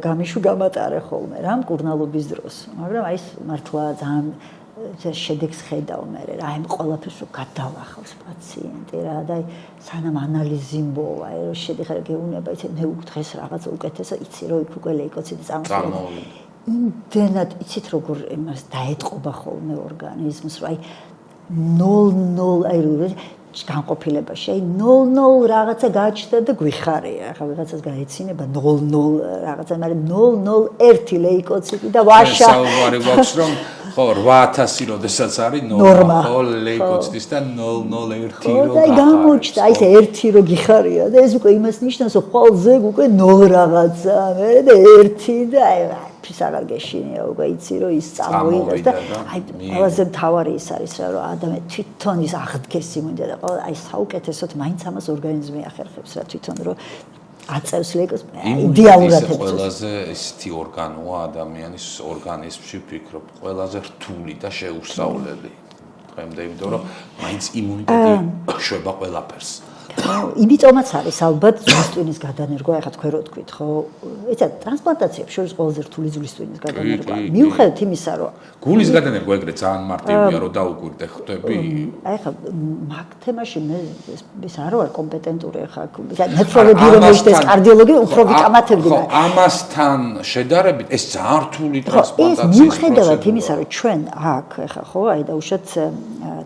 გამიშუ გამატარე ხოლმე რა მკურნალობის დროს. მაგრამ აი ეს მართლა ძალიან შედეგს ხედავ მე რა აი ყველაფერს რომ გადავახავს პაციენტი რა და აი სანამ ანალიზი მოვა აი რომ შედიხარ გეუნება იცი მე დღეს რაღაცა უკეთესა იცი რომ იქ უკვე ლეიკოციტი წამოვიდა იმდენად იცით როგორ იმას დაეტყობა ხოლმე ორგანიზმს რომ აი 0 აი რომ განყოფილებაში აი 0 რაღაცა გაჩნდა და გვიხარია ახლა ვიღაცას გაეცინება 0 რაღაცა მაგრამ 001 ლეიკოციტი და ვაშა საუბარი გვაქვს რომ ხო 8000 როდესაც არის ნორმა ხო ლეიკოციტის და 001 რო და გამოჩნდა აი ეს 1 რო გიხარია და ეს უკვე იმას ნიშნავს რომ ყველაზე უკვე 0 რაღაცა მე და 1 და აი ფის აღარ გეშინია უკვე იცი რომ ის წამოვიდა და აი ყველაზე მთავარი ის არის რომ ადამიანი თვითონ ის აღდგეს იმუნიტეტი და ყველა აი საუკეთესოდ მაინც ამას ორგანიზმი ახერხებს რა თვითონ რომ აწევს ლეიკოს იდეალურად ებრძვის ყველაზე ისეთი ორგანოა ადამიანის ორგანიზმში ვფიქრობ ყველაზე რთული და შეუსწავლელი დღემდე იმიტომ რომ მაინც იმუნიტეტი შვება ყველაფერს იმიტომაც არის ალბათ ძვლის ტვინის გადანერგვა, ეხლა თქვენ რო თქვით, ხო? იცით, ტრანსპლანტაციებს შორის ყველაზე რთული ძვლის ტვინის გადანერგვა. მიუხედავად იმისა, რომ გულის გადანერგვა ეგრეთ ძალიან მარტივია, რომ დაუკვირდე ხვდები. აი ხა მაგ თემაში მე ის არ ვარ კომპეტენტური ხა. ნეფროლოგი რომ ეშდეს კარდიოლოგი უფრო ვიკამათებდი. ხო, ამასთან შედარებით ეს ძალიან რთული ტრანსპლანტაციის მიუხედავად იმისა, რომ ჩვენ აქ ხა ხო, აი დაუშვათ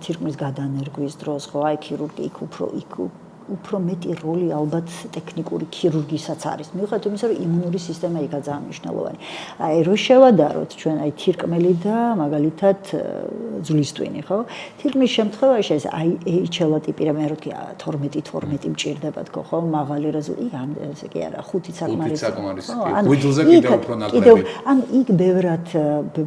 თირკმლის გადანერგვის დროს ხო, აი ქირურგი იქ უფრო უფრო მეტი როლი ალბათ ტექნიკური ქირურგისაც არის. მიუხედავად იმისა, რომ იმუნური სისტემა იქა ძალიან მნიშვნელოვანი. აი რო შევადაროთ ჩვენ აი თირკმელი და მაგალითად ძვლის ტვინი, ხო? თირკმის შემთხვევაში ეს აი HLA ტიპი რა მე რო თქვი 12 მჭირდება თქო, ხო? მაღალი რეზულტატი, ესე კი არა, 5 საკმარისი. გვიძლზე კიდევ უფრო ნაკლები. ან იქ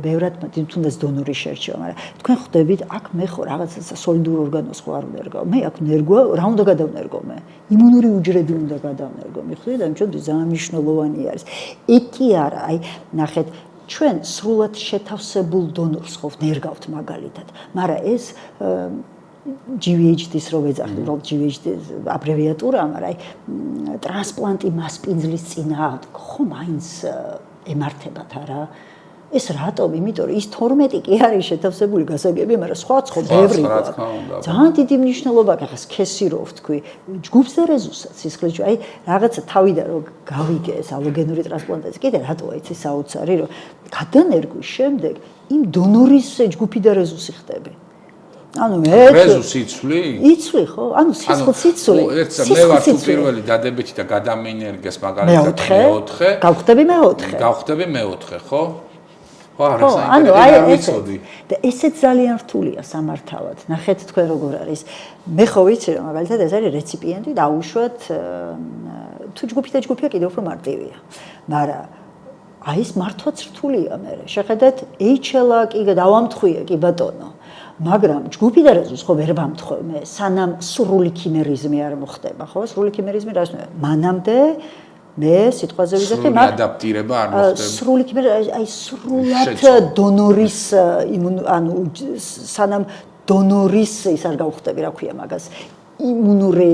ბევრად თუნდაც დონორი შერჩევა, მაგრამ თქვენ ხვდებით, აქ მე ხო რაღაც სოლიდურ ორგანოს ხო არ ვერგავ. მე აქ ნერგვა რა უნდა გადავნერგო მე? იმუნური უჯრედი უნდა გადავნერგო. მიხვდით, და ჩვენთვის ძალიან მნიშვნელოვანი არის. იქ კი არა, აი ნახეთ ჩვენ სრულად შეთავსებულ დონორს ხო ნერგავთ მაგალითად, მაგრამ ეს GVHD-ს რო ვეძახდი, უბრალოდ GVHD-ს აბრევიატურაა, მაგრამ აი ტრანსპლანტი მასპინძლის წინააღმდეგ ხო მაინც ემართებათ არა? ეს რატომ? იმიტომ რომ ის 12 კი არის შეთავსებული გასაგები, მაგრამ სხვა ბევრი გვაქვს. ძალიან დიდი მნიშვნელობა აქვს. ახლა სქესი რო ვთქვი, ჯგუფს და რეზუსსაც სისხლის აი რაღაცა თავიდან რომ გავიგე ეს ალოგენური ტრანსპლანტაცია, კიდე რატო იცი საოცარი რომ გადანერგვის შემდეგ იმ დონორის ჯგუფი და რეზუსი ხდები. ანუ მე რეზუსი იცვლი? იცვლი ხო? ანუ სისხლს იცვლი. მე ვარ თუ პირველი დადებითი და გადამენერგეს მაგალითად მეოთხე. გავხდები მეოთხე. გავხდები მეოთხე, ხო? ანუ აი და ესეც ძალიან რთულია სამართავად. ნახეთ თქვენ როგორ არის. მე ხო ვიცი რომ მაგალითად ეს არის რეციპიენტი და აუშვათ თუ ჯგუფი და ჯგუფია კიდევ უფრო მარტივია. მაგრამ აი ეს მართვაც რთულია მე. შეხედეთ HLA კი დავამთხვია კი ბატონო. მაგრამ ჯგუფი და რეზუს ხო ვერ ვამთხვევ მე სანამ სრული ქიმერიზმი არ მოხდება, ხო? სრული ქიმერიზმი რა ისმევა? მანამდე მე სიტყვაზე ვიზახე, მაგრამ ადაპტირება არ მოხდება. სრული ქიმერიზმი, აი სრულად დონორის ანუ სანამ დონორის ის არ გავხდები, რა ქვია მაგას. იმუნური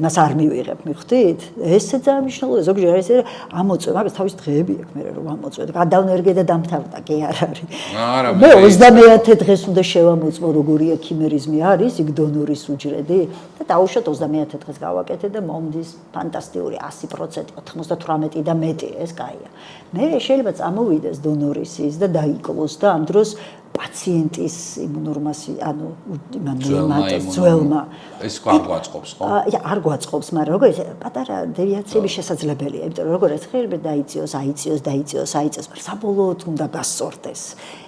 მას არ მივიღებ, მიხვდით? ესე ძალიან მნიშვნელოვანია. ზოგჯერ არის ამოწვე, მაგას თავის დღეები აქვს მე რომ ამოწვე. გადავნერგე და დამთავრდა, კი არ არის. არა, მე 21 დღეს უნდა შევამოწმო როგორია ქიმერიზმი არის, იქ დონორის უჯრედი და დაუშვათ 21 დღეს გავაკეთე და მომდის ფანტასტიკური 100%, 98 და მეტი, ეს კაია. მე შეიძლება წამოვიდეს დონორის ის და დაიკლოს და ამ დროს პაციენტის იმუნორმასი, ანუ ძველმა ეს არ გვაწყობს, ხო? არ გვაწყობს, მაგრამ როგორ ეს პატარა დევიაციები შესაძლებელია, იმიტომ რომ როგორ ეს ხელი დაიწიოს, აიწიოს, აიწეს, მაგრამ საბოლოოდ უნდა გასწორდეს.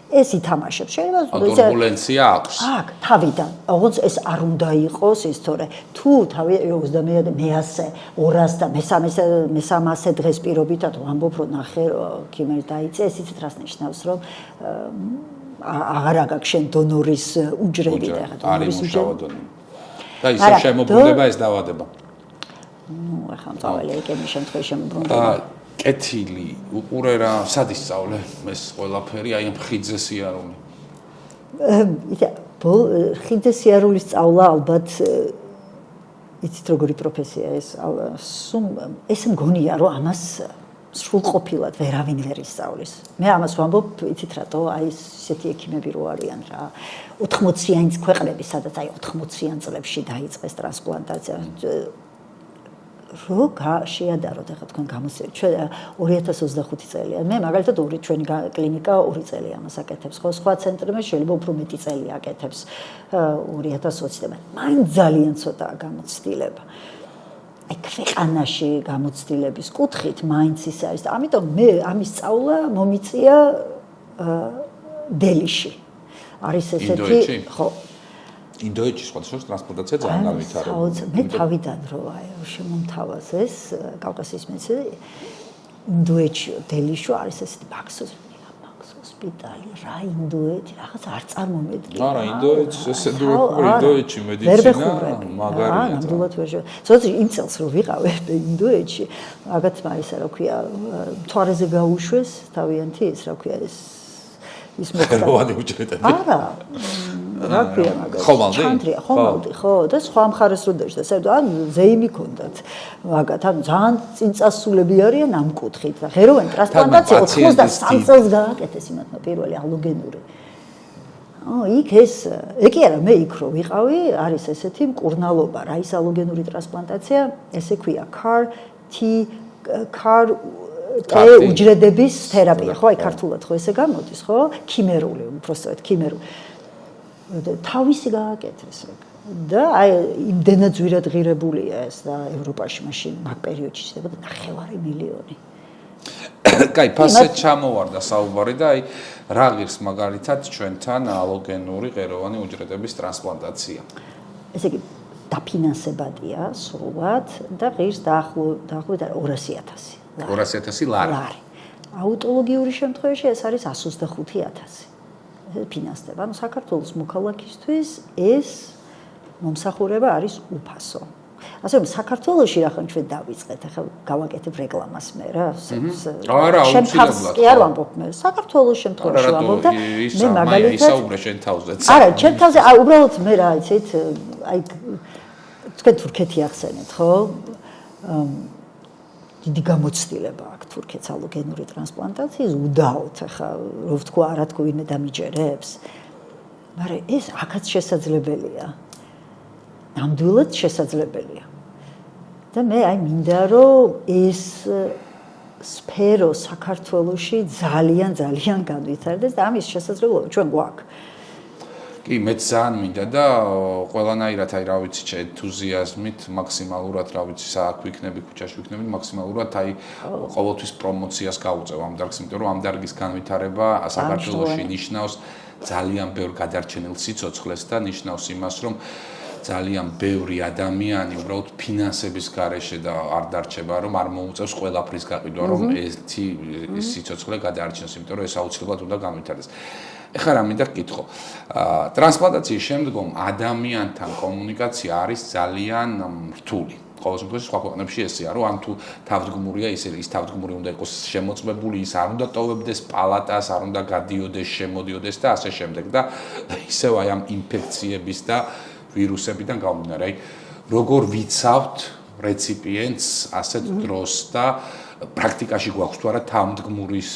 ეს ითამაშებს. შეიძლება ტურბულენცია აქვს. აქ თავიდან, ოღონდ ეს არ უნდა იყოს ის, თორე თუ თავი 21 მე-100, 200 და მე-300 დღეს პირობითად ვამბობ რომ ნახე ქიმერი დაიწე, ეს იცით რას ნიშნავს, რომ აღარ აგაქვს შენ დონორის უჯრედი და ახლა დონორის უჯრედი. და ისე შემოbrunდება ეს დაავადება. ნუ ახლა წავალე ეკემის შემთხვევაში შემოbrunდება. კეთილი, უყურე რა, სად ისწავლე ეს ყველაფერი, აი ხიძე სიარული. ხიძე სიარულის სწავლა ალბათ იცით როგორი პროფესია ეს ეს მგონია რომ ამას სრულყოფილად ვერავინ ვერ ისწავლის. მე ამას ვამბობ, იცით რატო, აი ესეთი ექიმები რო არიან რა. 80-იანი ქვეყნები, სადაც აი 80-იან წლებში დაიწყეს ტრანსპლანტაცია. რო შეადაროთ ახლა თქვენ გამოსცემთ ჩვენ 2025 წელია. მე მაგალითად ჩვენი კლინიკა 2 წელი ამას აკეთებს, ხო? სხვა ცენტრებმა შეიძლება უფრო მეტი წელი აკეთებს 2020-დან. მაინც ძალიან ცოტაა გამოცდილება. აი ქვეყანაში გამოცდილების კუთხით მაინც ის არის. ამიტომ მე ამის სწავლა მომიწია დელიში. არის ესეთი, ხო. ინდოეთში სხვადასხვა ტრანსპლანტაცია ძალიან განვითარებულია. მე თავიდან რო შემომთავაზეს კავკასიის მედიცინაში, ინდოეთში, დელიში არის ესეთი მაქს ჰოსპიტალი, რა ინდოეთი, რაღაც არ წარმომედგება. არა, ინდოეთში ესე ინდოეთში მედიცინა მაგარია. ნამდვილად ვერ შევ. ზოგადად იმ წელს რო ვიყავე ინდოეთში, მაგათმა ისა რა ქვია, მთვარეზე გაუშვეს თავიანთი ეს რა ქვია ის მოხდა უჯრედები. არა. რა ქვია მაგას? ჩანთრია, ხომალდი, ხო, და სხვა მხარეს რო დაიშვა, საერთოდ ან ზეიმი ქონდათ. მაგათ, ანუ ძალიან წინწასულები არიან ამ კუთხით და ღეროვანი ტრანსპლანტაცია 83 წელს გააკეთეს იმათმა პირველი ალოგენური. იქ კი არა, მე იქ რო ვიყავი, არის ესეთი მკურნალობა, რა ის ალოგენური ტრანსპლანტაცია, ესე ქვია CAR უჯრედების თერაპია, ხო, აი ქართულად ხო ესე გამოდის, ხო? ქიმერული, უბრალოდ ქიმერული. თავისი გააკეთეს ეგ. და აი იმდენად ზვირად ღირებულია ეს და ევროპაში მაშინ მაგ პერიოდში შედებოდა 9 მილიონი. კაი, ფასეთ ჩამოვარდა საუბარი და აი რა ღირს მაგალითად ჩვენთან ალოგენური ღეროვანი უჯრედების ტრანსპლანტაცია. ესე იგი დაფინანსებადია სრულად და ღირს დაახლოებით 200,000. 200,000 ლარი. აუტოლოგიური შემთხვევაში ეს არის 125,000. ფინანსდება. ანუ საქართველოს მოქალაქისთვის ეს მომსახურება არის უფასო. ასე რომ საქართველოში რა ხან ჩვენ დავიწყეთ, ახლა გავაკეთებ რეკლამას მე რა. არა, აუცილებლად. კი არ ვამბობ მე. საქართველოს შემთხვევაში ვამბობ და მე მაგალითად ისაუბრე შენ თავზე. არა, ჩემ თავზე, უბრალოდ მე რა იცით, აი თქვენ თურქეთი ახსენეთ, ხო? დიდი გამოცდილება აქვს თურქეთს ალოგენური ტრანსპლანტაციის, უდაოდ ახლა რო ვთქვა, არა თქო ვინმე დამიჯერებს. მაგრამ ეს აქაც შესაძლებელია. ნამდვილად შესაძლებელია. და მე აი მინდა რომ ეს სფერო საქართველოში ძალიან განვითარდეს და ამის შესაძლებლობა ჩვენ გვაქვს. კი, მეც ძალიან მინდა და ყველანაირად აი რა ვიცი, ენთუზიაზმით მაქსიმალურად რა ვიცი, აქ ვიქნები, ქუჩაში ვიქნები, მაქსიმალურად აი ყოველთვის პრომოციას გავუწევ ამ დარგს, იმიტომ რომ ამ დარგის განვითარება საქართველოში ნიშნავს ძალიან ბევრ გადარჩენილ სიცოცხლეს და ნიშნავს იმას, რომ ძალიან ბევრი ადამიანი უბრალოდ ფინანსების გარეშე და არ დარჩება, რომ არ მოუწევს ყველაფრის გაყიდვა, რომ ერთი სიცოცხლე გადაარჩენოს, იმიტომ რომ ეს აუცილებლად უნდა განვითარდეს. ეხლა რა მინდა გკითხო. ტრანსპლანტაციის შემდგომ ადამიანთან კომუნიკაცია არის ძალიან რთული. ყოველ შემთხვევაში სხვა ქვეყნებში ესეა, რომ ან თუ თავდგმურია, ის თავდგმური უნდა იყოს შემოწმებული, ის არ უნდა ტოვებდეს პალატას, არ უნდა გადიოდეს, შემოდიოდეს და ასე შემდეგ და ისევ აი ამ ინფექციების და ვირუსებიდან გამომდინარე, აი როგორ ვიცავთ რეციპიენტს ასეთ დროს და პრაქტიკაში გვაქვს თუ არა თავდგმურის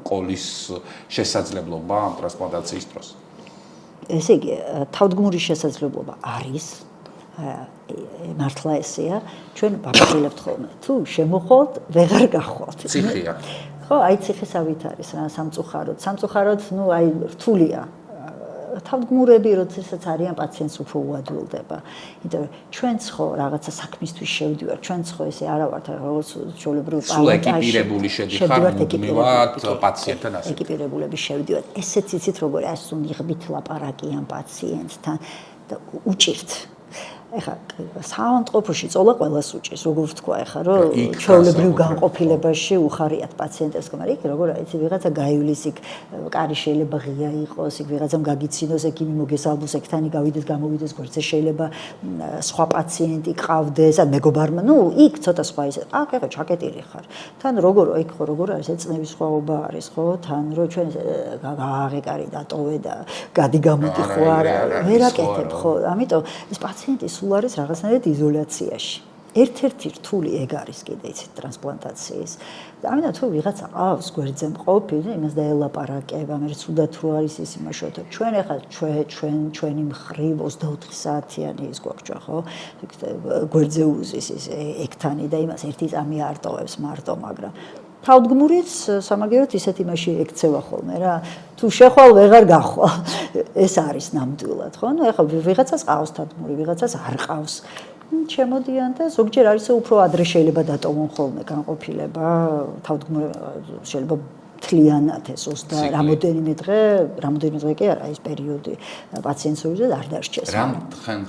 ყოლის შესაძლებლობა ამ ტრანსპლანტაციის დროს? ესე იგი, თავდგმურის შესაძლებლობა არის. მართლა ესეა, ჩვენ ვაგრძელებთ ხოლმე. თუ შემოხვალთ, ვეღარ გახვალთ. ციხია. ხო, აი ციხისავით არის რა, სამწუხაროდ. სამწუხაროდ, ნუ აი რთულია. თავდგმურები როდესაც არიან პაციენტს უფრო უადვილდება. იმიტომ რომ ჩვენც ხო რაღაცა საქმისთვის შევდივართ, ჩვენც ხო ესე არა ვართ როგორც ჩვეულებრივ სულ ეკიპირებული შედიხარ მუდმივად პაციენტთან ასე. ეკიპირებულები შევდივართ. ესეც იცით როგორ ასე ნიღბით ლაპარაკი ამ პაციენტთან და უჭირთ. ეხლა საავადმყოფოში წოლა ყველას უჭირს, როგორ ვთქვა ეხლა, რომ ჩვეულებრივ განყოფილებაში უხარიათ პაციენტებს, მაგრამ იქ როგორ არის, ვიღაცა გაივლის იქ, კარი შეიძლება ღია იყოს, იქ ვიღაცამ გაგიცინოს, ექიმი მოგესალმოს, ექთანი გავიდეს, გამოვიდეს გვერდზე, შეიძლება სხვა პაციენტი ყავდეს, ან მეგობარმა, ნუ იქ ცოტა სხვა ისე. აქ ეხლა ჩაკეტილი ხარ. თან როგორ იქ ხო როგორ არის, ეწნევის სხვაობა არის, ხო? თან რო ჩვენ გააღე კარი დატოვე და გადი გამოდი ხო არა, ვერ აკეთებ ხო? ამიტომ ეს პაციენტი სულ არის რაღაცნაირად იზოლაციაში. ერთ-ერთი რთული ეგ არის კიდე იცით ტრანსპლანტაციის. ამიტომ თუ ვიღაცა ყავს გვერდზე მყოფი, იმას დაელაპარაკება, მე ცუდად რო არის ის იმაშოთა. ჩვენ ახლა ჩვენი მხრივ 24 საათიანი ის გვაქვს ხო? გვერდზე უზის ის ექთანი და იმას ერთი წამი არ ტოვებს მარტო, მაგრამ თავდგმურიც სამაგიეროდ ისეთ იმაში ექცევა ხოლმე რა. თუ შეხვალ ვეღარ გახვალ. ეს არის ნამდვილად, ხო? ნუ ეხლა ვიღაცას ყავს თავდგმური, ვიღაცას არ ყავს. შემოდიან და ზოგჯერ არის უფრო ადრე შეიძლება დატოვონ ხოლმე განყოფილება, თავდგმური შეიძლება თლიანად ეს 20 რამოდენიმე დღე კი არა ეს პერიოდი პაციენტს უზრუნველად არ დარჩეს. რამ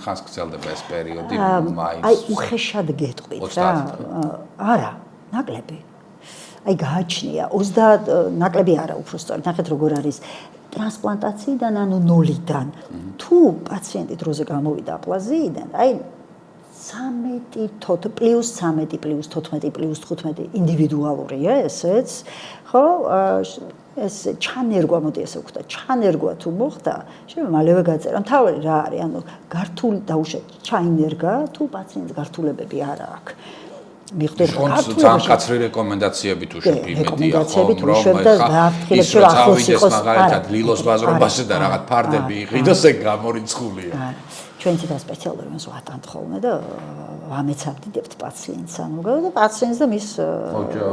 ხანს გრძელდება ეს პერიოდი მაისში? აი უხეშად გეტყვით რა. არა, ნაკლები. აი გააჩნია 30 ნაკლები არა უბრალოდ ნახეთ როგორ არის ტრანსპლანტაციიდან ანუ 0-დან თუ პაციენტი დროზე გამოვიდა აპლაზიიდან აი 13 პლუს 13 პლუს 14 პლუს 15 ინდივიდუალურია ესეც ხო ეს ჩანერგვა მოდი ესე ვქოთ ჩანერგვა თუ მოხდა შეიძლება მალევე გაწერა მთავარი რა არის ანუ გართული დაუშვა ჩაინერგა თუ პაციენტს გართულებები არა აქვს მიხდეთ ძალიან კაცრი რეკომენდაციები თუ შეფიმედია ხომ რომ ის რომ ახლოს იყოს მაგალითად ლილოს ბაზრობასე და რაღაც ფარდები იყიდოს ეგ გამორიცხულია ჩვენ ცოტა სპეციალური მას ვატანთ ხოლმე და ვამეცავდით პაციენტს ანუ და პაციენტს და მის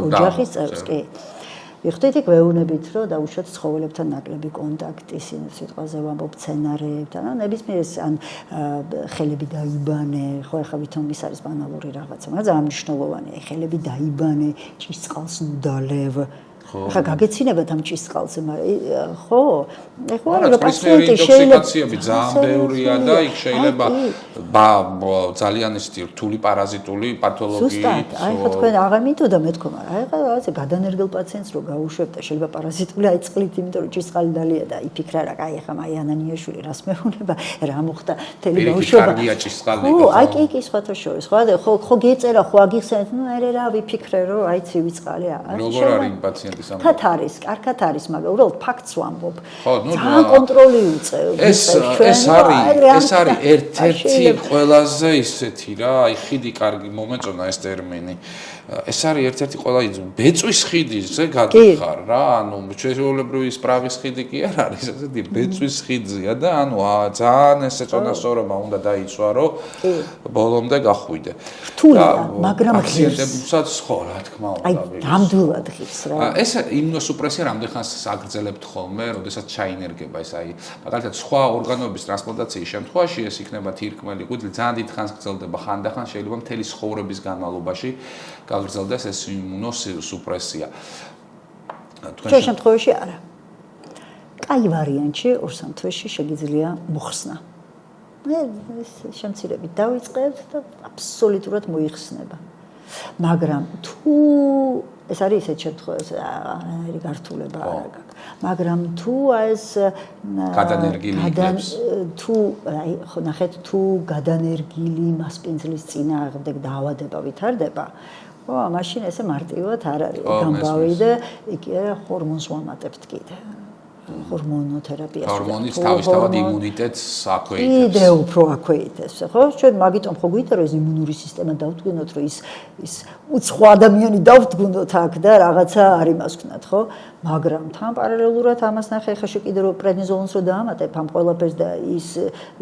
ოჯახის წევრს კი ვიხდით იქ ვეუბნებით, რომ დაუშვათ ცხოველებთან ნაკლები კონტაქტი, სიტყვაზე ვამბობ მცენარეებთან, ან ნებისმიერ ან ხელები დაიბანე, ხო ახლა ვითომ ის არის ბანალური რაღაცა, მაგრამ ძალიან მნიშვნელოვანია, ხელები დაიბანე, ჭიშწყალს ნუდალევ. ხა გაგეცინებათ ამ ჭიშწყალზე, მაგრამ ხო, ეხლა რა პაციენტი შეიძლება ინტოქსიკაციები ძალიან ბევრია და იქ შეიძლება ძალიან ისეთი რთული პარაზიტული პათოლოგიით. ზუსტად, აი ხო თქვენ აღარ მითოდა მეთქო, მაგრამ აი ხა რაღაცა გადანერგელ პაციენტს რო გაუშვებ და შეიძლება პარაზიტული აი წყლით, იმიტომ რომ ჭიშწყალი დალია და იფიქრა რა, აი ხა მაი ანანიაშვილი რას მეუბნება, რა მოხდა, თელი გაუშვება. კარგია ჭიშწყალი. ხო, აი კი სხვათა შორის, ხო გეწერა, ხო აგიხსენეთ, ნუ აი რა ვიფიქრე რომ აი ცივი წყალი არის. როგორ არის იმ პაციენტის კარგად არის, კარგად არის, მაგრამ უბრალოდ ფაქტს ვამბობ. ხო, ნუ ძალიან კონტროლი უწევ. ეს არის ერთ-ერთი ყველაზე ისეთი რა, აი ხიდი კარგი მომეწონა ეს ტერმინი. ეს არის ერთ-ერთი ყველაზე ბეწვის ხიდიზე გადახარ რა, ანუ ჩვეულებრივი სპრავის ხიდი კი არ არის, ესეთი ბეწვის ხიდზეა და ანუ ძალიან ეს წონასწორობა უნდა დაიცვა, რომ ბოლომდე გახვიდე. რთულია, მაგრამ პაციენტებსაც ხო, რა თქმა უნდა. აი, ნამდვილად ღირს რა. ეს იმუნოსუპრესია რამდენ ხანს აგრძელებთ ხოლმე, როდესაც ჩაინერგება ეს აი, მაგალითად სხვა ორგანოების ტრანსპლანტაციის შემთხვევაში ეს იქნება თირკმელი ღვიძლი, ძალიან დიდ ხანს გრძელდება, ხანდახან შეიძლება მთელი ცხოვრების განმავლობაში გაგრძელდეს ეს იმუნოსუპრესია. ჩვენ შემთხვევაში არა. კაი ვარიანტში 2-3 თვეში შეგიძლია მოხსნა. ეს შემცირებით დავიწყებთ და აბსოლუტურად მოიხსნება. მაგრამ თუ ეს არის ისეთ შემთხვევაში არანაირი გართულება არ აქვს. მაგრამ თუ ეს გადანერგილი იქნებს, თუ აი ხო ნახეთ თუ გადანერგილი მასპინძლის წინააღმდეგ დაავადება ვითარდება, ხო, მაშინ ესე მარტივად არ არის. გამბავი და იქ ჰორმონს ვამატებთ კიდე. ჰორმონოთერაპიას. ჰორმონის თავისთავად იმუნიტეტს აქვეითებს. კიდე უფრო აქვეითებს, ხო? ჩვენ მაგიტომ ხო გვიტყვი რომ იმუნური სისტემა დავთქვინოთ, რომ ის უცხო ადამიანი დავთქვინოთ აქ და რაღაცა არ იმას ვქნათ, ხო? მაგრამ თან პარალელურად ამას ნახე, ხა კიდე რომ პრედნიზოლონს რო დაამატებ ამ ყველაფერს და ის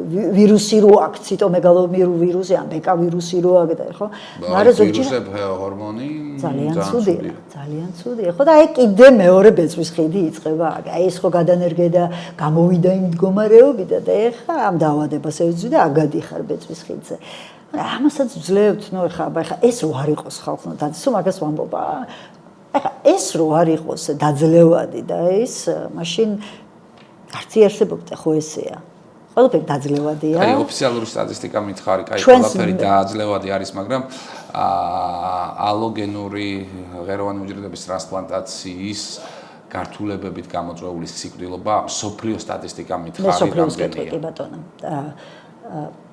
ვირუსი რო აქ, ციტომეგალომირუ ვირუსი, ან ბეკა ვირუსი რო აქ და ხო? მაგრამ ვირუსებ ჰორმონი ძალიან ცუდია, ძალიან ცუდია. ხო და აი კიდე მეორე ბეწვის ხიდი იწყება. აი ეს ხო გადანერგე და გამოვიდა იმ მდგომარეობიდან და ეხა ამ დაავადებას ევძვი და აგადიხარ ბეწვის ხიდზე. ამასაც ვძლევთ, ნუ ეხა ეს რო არ იყოს ხალხო, და სულ მაგას ვამბობ. ეხა ეს რო არ იყოს დაძლევადი და ეს მაშინ არც იარსებობდა ხო ესეა. ყველაფერი დაძლევადია. აი ოფიციალური სტატისტიკა მითხარი, კაი ყველაფერი დაძლევადი არის, მაგრამ ალოგენური ღეროვანი უჯრედების ტრანსპლანტაციის გართულებებით გამოწვეული სიკვდილობა სოფლიო სტატისტიკა მითხარი რამდენია. კი ბატონო.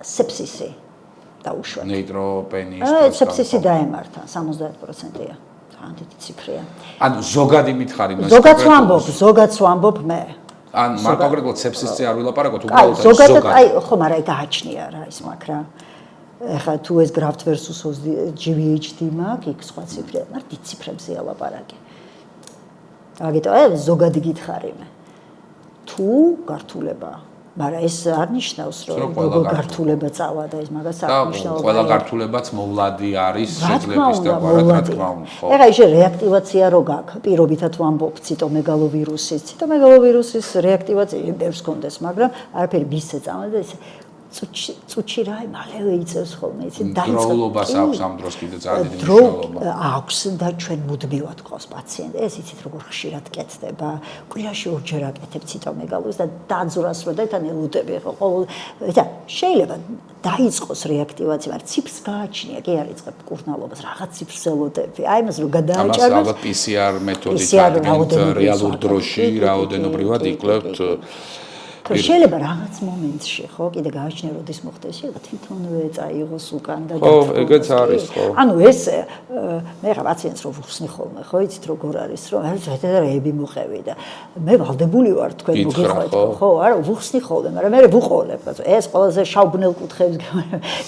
სეპსისი დაუშვათ. ნეიტროპენიის სეპსისი დაემართა 70%-ია. ძალიან დიდი ციფრია. ანუ ზოგადი მითხარი მას. ზოგადს ვამბობ მე. ან კონკრეტულად სეპსისზე არ ვილაპარაკოთ, უბრალოდ ზოგადად აი ხო, მაგრამ აი გააჩნია რა ის მაგ რა. ეხლა თუ ეს graft versus GVHD მაქვს, იქ სხვა ციფრია, მაგრამ დიდ ციფრებზეა ლაპარაკი. აგიტო აი ზოგადი გითხარი მე. თუ გართულება, მაგრამ ეს არ ნიშნავს რომ როგორ გართულება წავადა ეს მაგას არ ნიშნავს. ყველა გართულებაც მოვლადი არის შეძლების და რა თქმა უნდა. ეხლა ის რეაქტივაცია რო გაქვს, პირობითად ვამბობ ციტომეგალოვირუსის. ციტომეგალოვირუსის რეაქტივაცია ბევრს კონდეს, მაგრამ არაფერი ბისზე წამოდი და ეს წუთში რა მალევე იწევს ხოლმე იცი დროულობას აქვს ამ დროს კიდე ძალიან დიდი მნიშვნელობა აქვს და ჩვენ მუდმივად ყავს პაციენტი ეს იცით როგორ ხშირად კეთდება კვირაში ორჯერ აკეთებ ციტომეგალოს და დაძვრას რო და თან ელუდები ხო ყოველ ისა შეიძლება დაიწყოს რეაქტივაცია მაგრამ ციფრს გააჩნია კი არ იწყებ კურნალობას რაღაც ციფრს ელოდები აი მას რო გადააჭარბოს ამას ალბათ PCR მეთოდით ადგენთ რეალურ დროში რაოდენობრივად იკლებთ შეიძლება რაღაც მომენტში ხო კიდე გააჩნია როდის მოხდეს შეიძლება თვითონვე წაიღოს უკან და ხო ეგეც არის ხო ანუ ეს მე რა პაციენტს რო ვხსნი ხოლმე ხო იცით როგორ არის რომ არის ზედარები მოყევი და მე ვალდებული ვარ თქვენ მოგიყვეთ ხო არა ვხსნი ხოლმე მაგრამ მე ვუყოლებ ეს ყველაზე შავბნელ კუთხეებს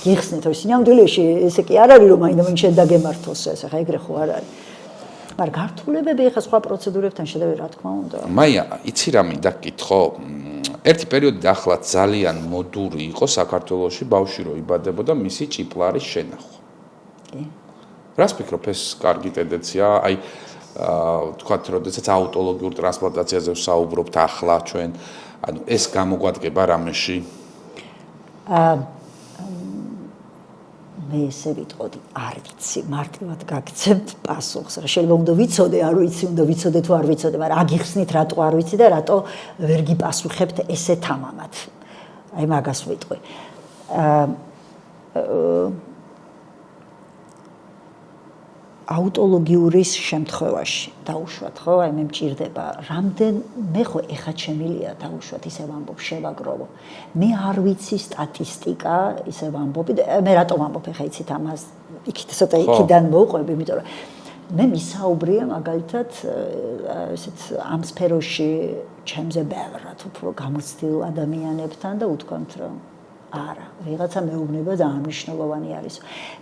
გიხსნით რომ სინამდვილეში ესე კი არ არის რომ მაინდა შენ დაგემართოს ეს ხა ეგრე ხო არ არის მაგრამ გართულებები ეხა სხვა პროცედურებთან შედავე რა თქმა უნდა მაია იცი რა მინდა გითხო ერთი პერიოდი ახლა ძალიან მოდური იყო საქართველოში ბავშვი რო იბადებოდა მისი ჭიპლარის შენახვა. კი. რას ფიქრობ ეს კარგი ტენდენცია? აი თქვათ, როდესაც აუტოლოგიურ ტრანსპლანტაციაზე ვსაუბრობთ ახლა ჩვენ, ანუ ეს გამოგვადგება რამეში? მე ესე ვიტყოდი, არ ვიცი, მარტივად გაგცემთ პასუხს. რა შეიძლება უნდა ვიცოდე, არ ვიცი, უნდა ვიცოდე თუ არ ვიცოდე, მაგრამ აგიხსნით რატო არ ვიცი და რატო ვერ გიპასუხებთ ესე თამამად. აი მაგას ვიტყვი. აუტოლოგიურის შემთხვევაში დაუშვათ, ხო, აი მე მჭირდება, მე ხო ეხა ჩემილია დაუშვათ, ისევ ამბობ, შევაგროვო. მე არ ვიცი სტატისტიკა, ისევ ამბობ, მე რატომ ამბობ ეხა იცით ამას, იქით ცოტა იქიდან მოვყვები, იმიტომ რომ მე მისაუბრია მაგალითად ესეთ ამ სფეროში ჩემზე ბევრად უფრო გამოცდილ ადამიანებთან და უთქვამთ რომ არა, ვიღაცა მეუბნება ძალიან მნიშვნელოვანი არის.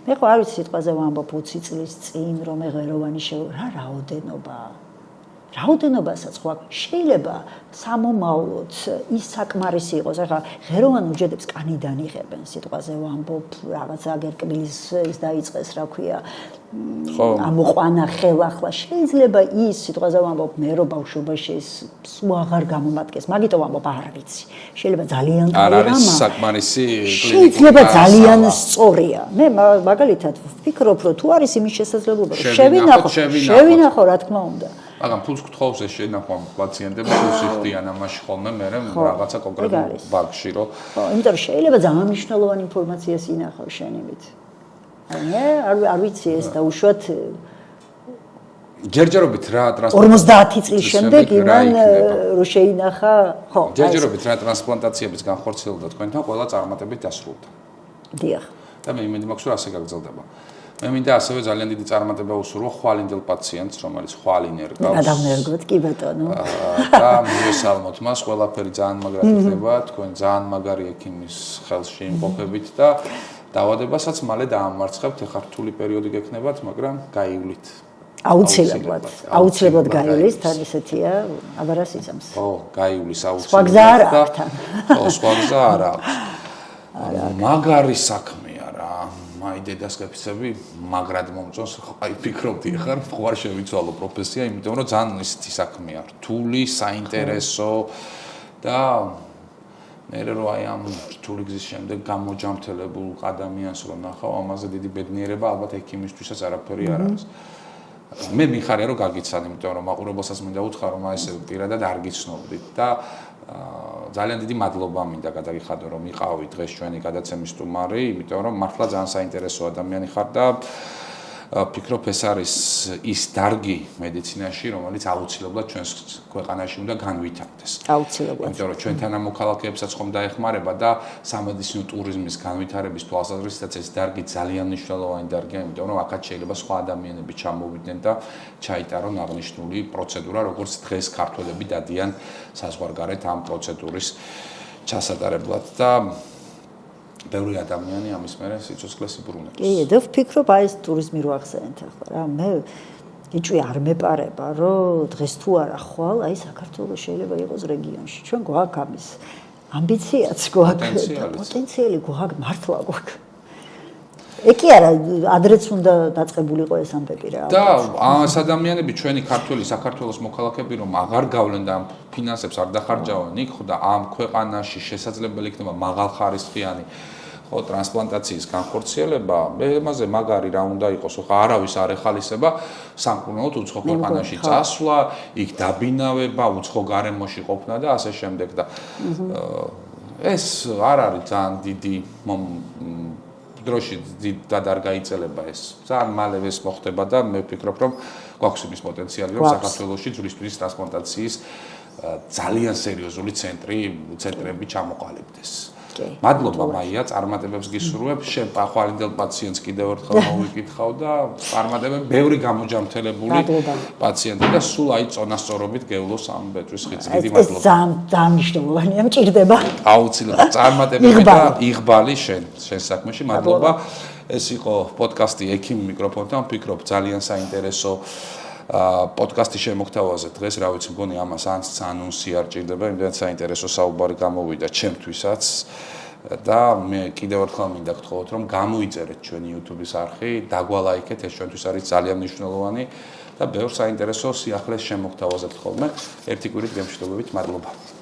მე ხო არ ვიცი სიტყვაზე ვამბობ 20 წლის წინ რომ მე ღეროვანი რა რაოდენობასაც ხო შეიძლება სამომავლოდ ის საკმარისი იყოს. ახლა ღეროვან უჯრედებს კანიდან იღებენ სიტყვაზე ვამბობ, რაღაცა გერკბილის ის დაიწყეს, რა ქვია, ამოყვანა ხელახლა. შეიძლება ის სიტყვაზე ვამბობ, მე რო ბავშვობაში ეს სულ აღარ გამომადგეს. მაგიტომ ვამბობ, არ ვიცი. შეიძლება ძალიან არ არის საკმარისი შეიძლება ძალიან სწორია. მე მაგალითად ვფიქრობ, რომ თუ არის იმის შესაძლებლობა, რომ შევინახო, რა თქმა უნდა. მაგრამ ფულს გთხოვს ეს შენახვა პაციენტები ფულს იხდიან ამაში ხოლმე მე რაღაცა კონკრეტულ ბაგში რომ ხო, იმიტომ რომ შეიძლება ძალიან მნიშვნელოვანი ინფორმაციას ინახავ შენივით. მე არ ვიცი ეს დაუშვათ ჯერჯერობით რა 50 წლის შემდეგ იმან რო შეინახა, ხო. ჯერჯერობით რა ტრანსპლანტაციების განხორციელდა თქვენთან ყველა წარმატებით დასრულდა. დიახ. და მე იმედი მაქვს რომ ასე გაგრძელდება. მე მინდა ასევე ძალიან დიდი წარმატება უსურვო ხვალინდელ პაციენტს, რომელიც ხვალი ნერგავს. გადავნერგოთ, კი ბატონო. და მივესალმოთ მას, ყველაფერი ძალიან მაგრად იქნება, თქვენ ძალიან მაგარი ექიმის ხელში იმყოფებით და დაავადებასაც მალე დაამარცხებთ, ეხლა რთული პერიოდი გექნებათ, მაგრამ გაივლით. აუცილებლად გაივლის, თან ისეთია, აბარას იზამს. ხო, გაივლის აუცილებლად. სხვა გზა არ აქვს თან. ხო, სხვა გზა არ აქვს. მაგარი საქმეა რა. მაი დედას გაფიცები მაგრად მომწონს, აი ფიქრობდი ახლა ხო არ შევიცვალო პროფესია, იმიტომ რომ ძალიან ისეთი საქმეა, რთული, საინტერესო და მე რო აი ამ რთული გზის შემდეგ გამოჯამთელებულ ადამიანს რო ნახავ, ამაზე დიდი ბედნიერება ალბათ ექიმისთვისაც არაფერი არ არის. მე მიხარია რომ გაგიცან, იმიტომ რომ მაყურებელსაც მინდა უთხრა რომ აი ეს პირადად არ გიცნობდით და ძალიან დიდი მადლობა მინდა გადაგიხადო რომ იყავი დღეს ჩვენი გადაცემის სტუმარი, იმიტომ რომ მართლა ძალიან საინტერესო ადამიანი ხარ და ვფიქრობ ეს არის ის დარგი მედიცინაში, რომელიც აუცილებლად ჩვენს ქვეყანაში უნდა განვითარდეს. აუცილებლად. იმიტომ რომ ჩვენთან ამ მოქალაქეებსაც ხომ დაეხმარება და სამედიცინო ტურიზმის განვითარების თვალსაზრისითაც ეს დარგი ძალიან მნიშვნელოვანი დარგია, იმიტომ რომ აქაც შეიძლება სხვა ადამიანები ჩამოვიდნენ და ჩაიტარონ აღნიშნული პროცედურა, როგორც დღეს ქართველები დადიან საზღვარგარეთ ამ პროცედურის ჩასატარებლად და ბევრი ადამიანი ამის მერე სიცოცხლეს იბრუნებს. კი, და ვფიქრობ აი ეს ტურიზმი რო ახსენეთ ახლა რა, მე იჭვი არ მეპარება, რომ დღეს თუ არა ხვალ, აი საქართველოს შეიძლება იყოს რეგიონში. ჩვენ გვაქვს ამის ამბიციაც გვაქვს, პოტენციალი გვაქვს, მართლა გვაქვს. ეკი არა, ადრეც უნდა დაწყებულიყო ეს ამბები რა. და ეს ადამიანები ჩვენი ქართველი საქართველოს მოქალაქეები რომ აღარ გავლენ და ფინანსებს არ დახარჯავენ იქ, ხო და ამ ქვეყანაში შესაძლებელი იქნება მაღალხარისხიანი ხო ტრანსპლანტაციის განხორციელება, მაზე მაგარი რა უნდა იყოს, ხო არავის არ ეხალისება სამკურნალოდ უცხო ქვეყანაში წასვლა, იქ დაბინავება, უცხო გარემოში ყოფნა და ასე შემდეგ და ეს არ არის ძალიან დიდი დროში და არ გაიწელება ეს. ძალიან მალე ეს მოხდება და მე ვფიქრობ, რომ გვაქვს იმის პოტენციალი, რომ საქართველოში ძვლის ტრანსპლანტაციის ძალიან სერიოზული ცენტრები ჩამოყალიბდეს. მადლობა მაია, წარმატებებს გისურვებ. შენ ხვალინდელ პაციენტს კიდევ ერთხელ მოვიკითხავ და წარმატებები ბევრი გამოჯამთელებული პაციენტი და სულ აი წონასწორობით გევლოს ამ ბეჭვის ხიდს. დიდი მადლობა. ეს ძალიან მნიშვნელოვანია, მჭირდება. აუცილებლად წარმატებები და იღბალი შენ საქმეში. მადლობა. ეს იყო პოდკასტი ექიმი მიკროფონთან. ვფიქრობ ძალიან საინტერესო პოდკასტის შემოგთავაზე დღეს, რა ვიცი, მგონი ამას ანონსი არ ჭირდება, იმდენად საინტერესო საუბარი გამოვიდა ჩემთვისაც. და მე კიდევ ერთხელ მინდა გთხოვოთ, რომ გამოიწერეთ ჩვენი YouTube-ის არხი, დაგვალაიქეთ, ეს ჩვენთვის არის ძალიან მნიშვნელოვანი და ბევრ საინტერესო სიახლეს შემოგთავაზებთ ხოლმე. ერთი კვირით გემშვიდობებით, მადლობა.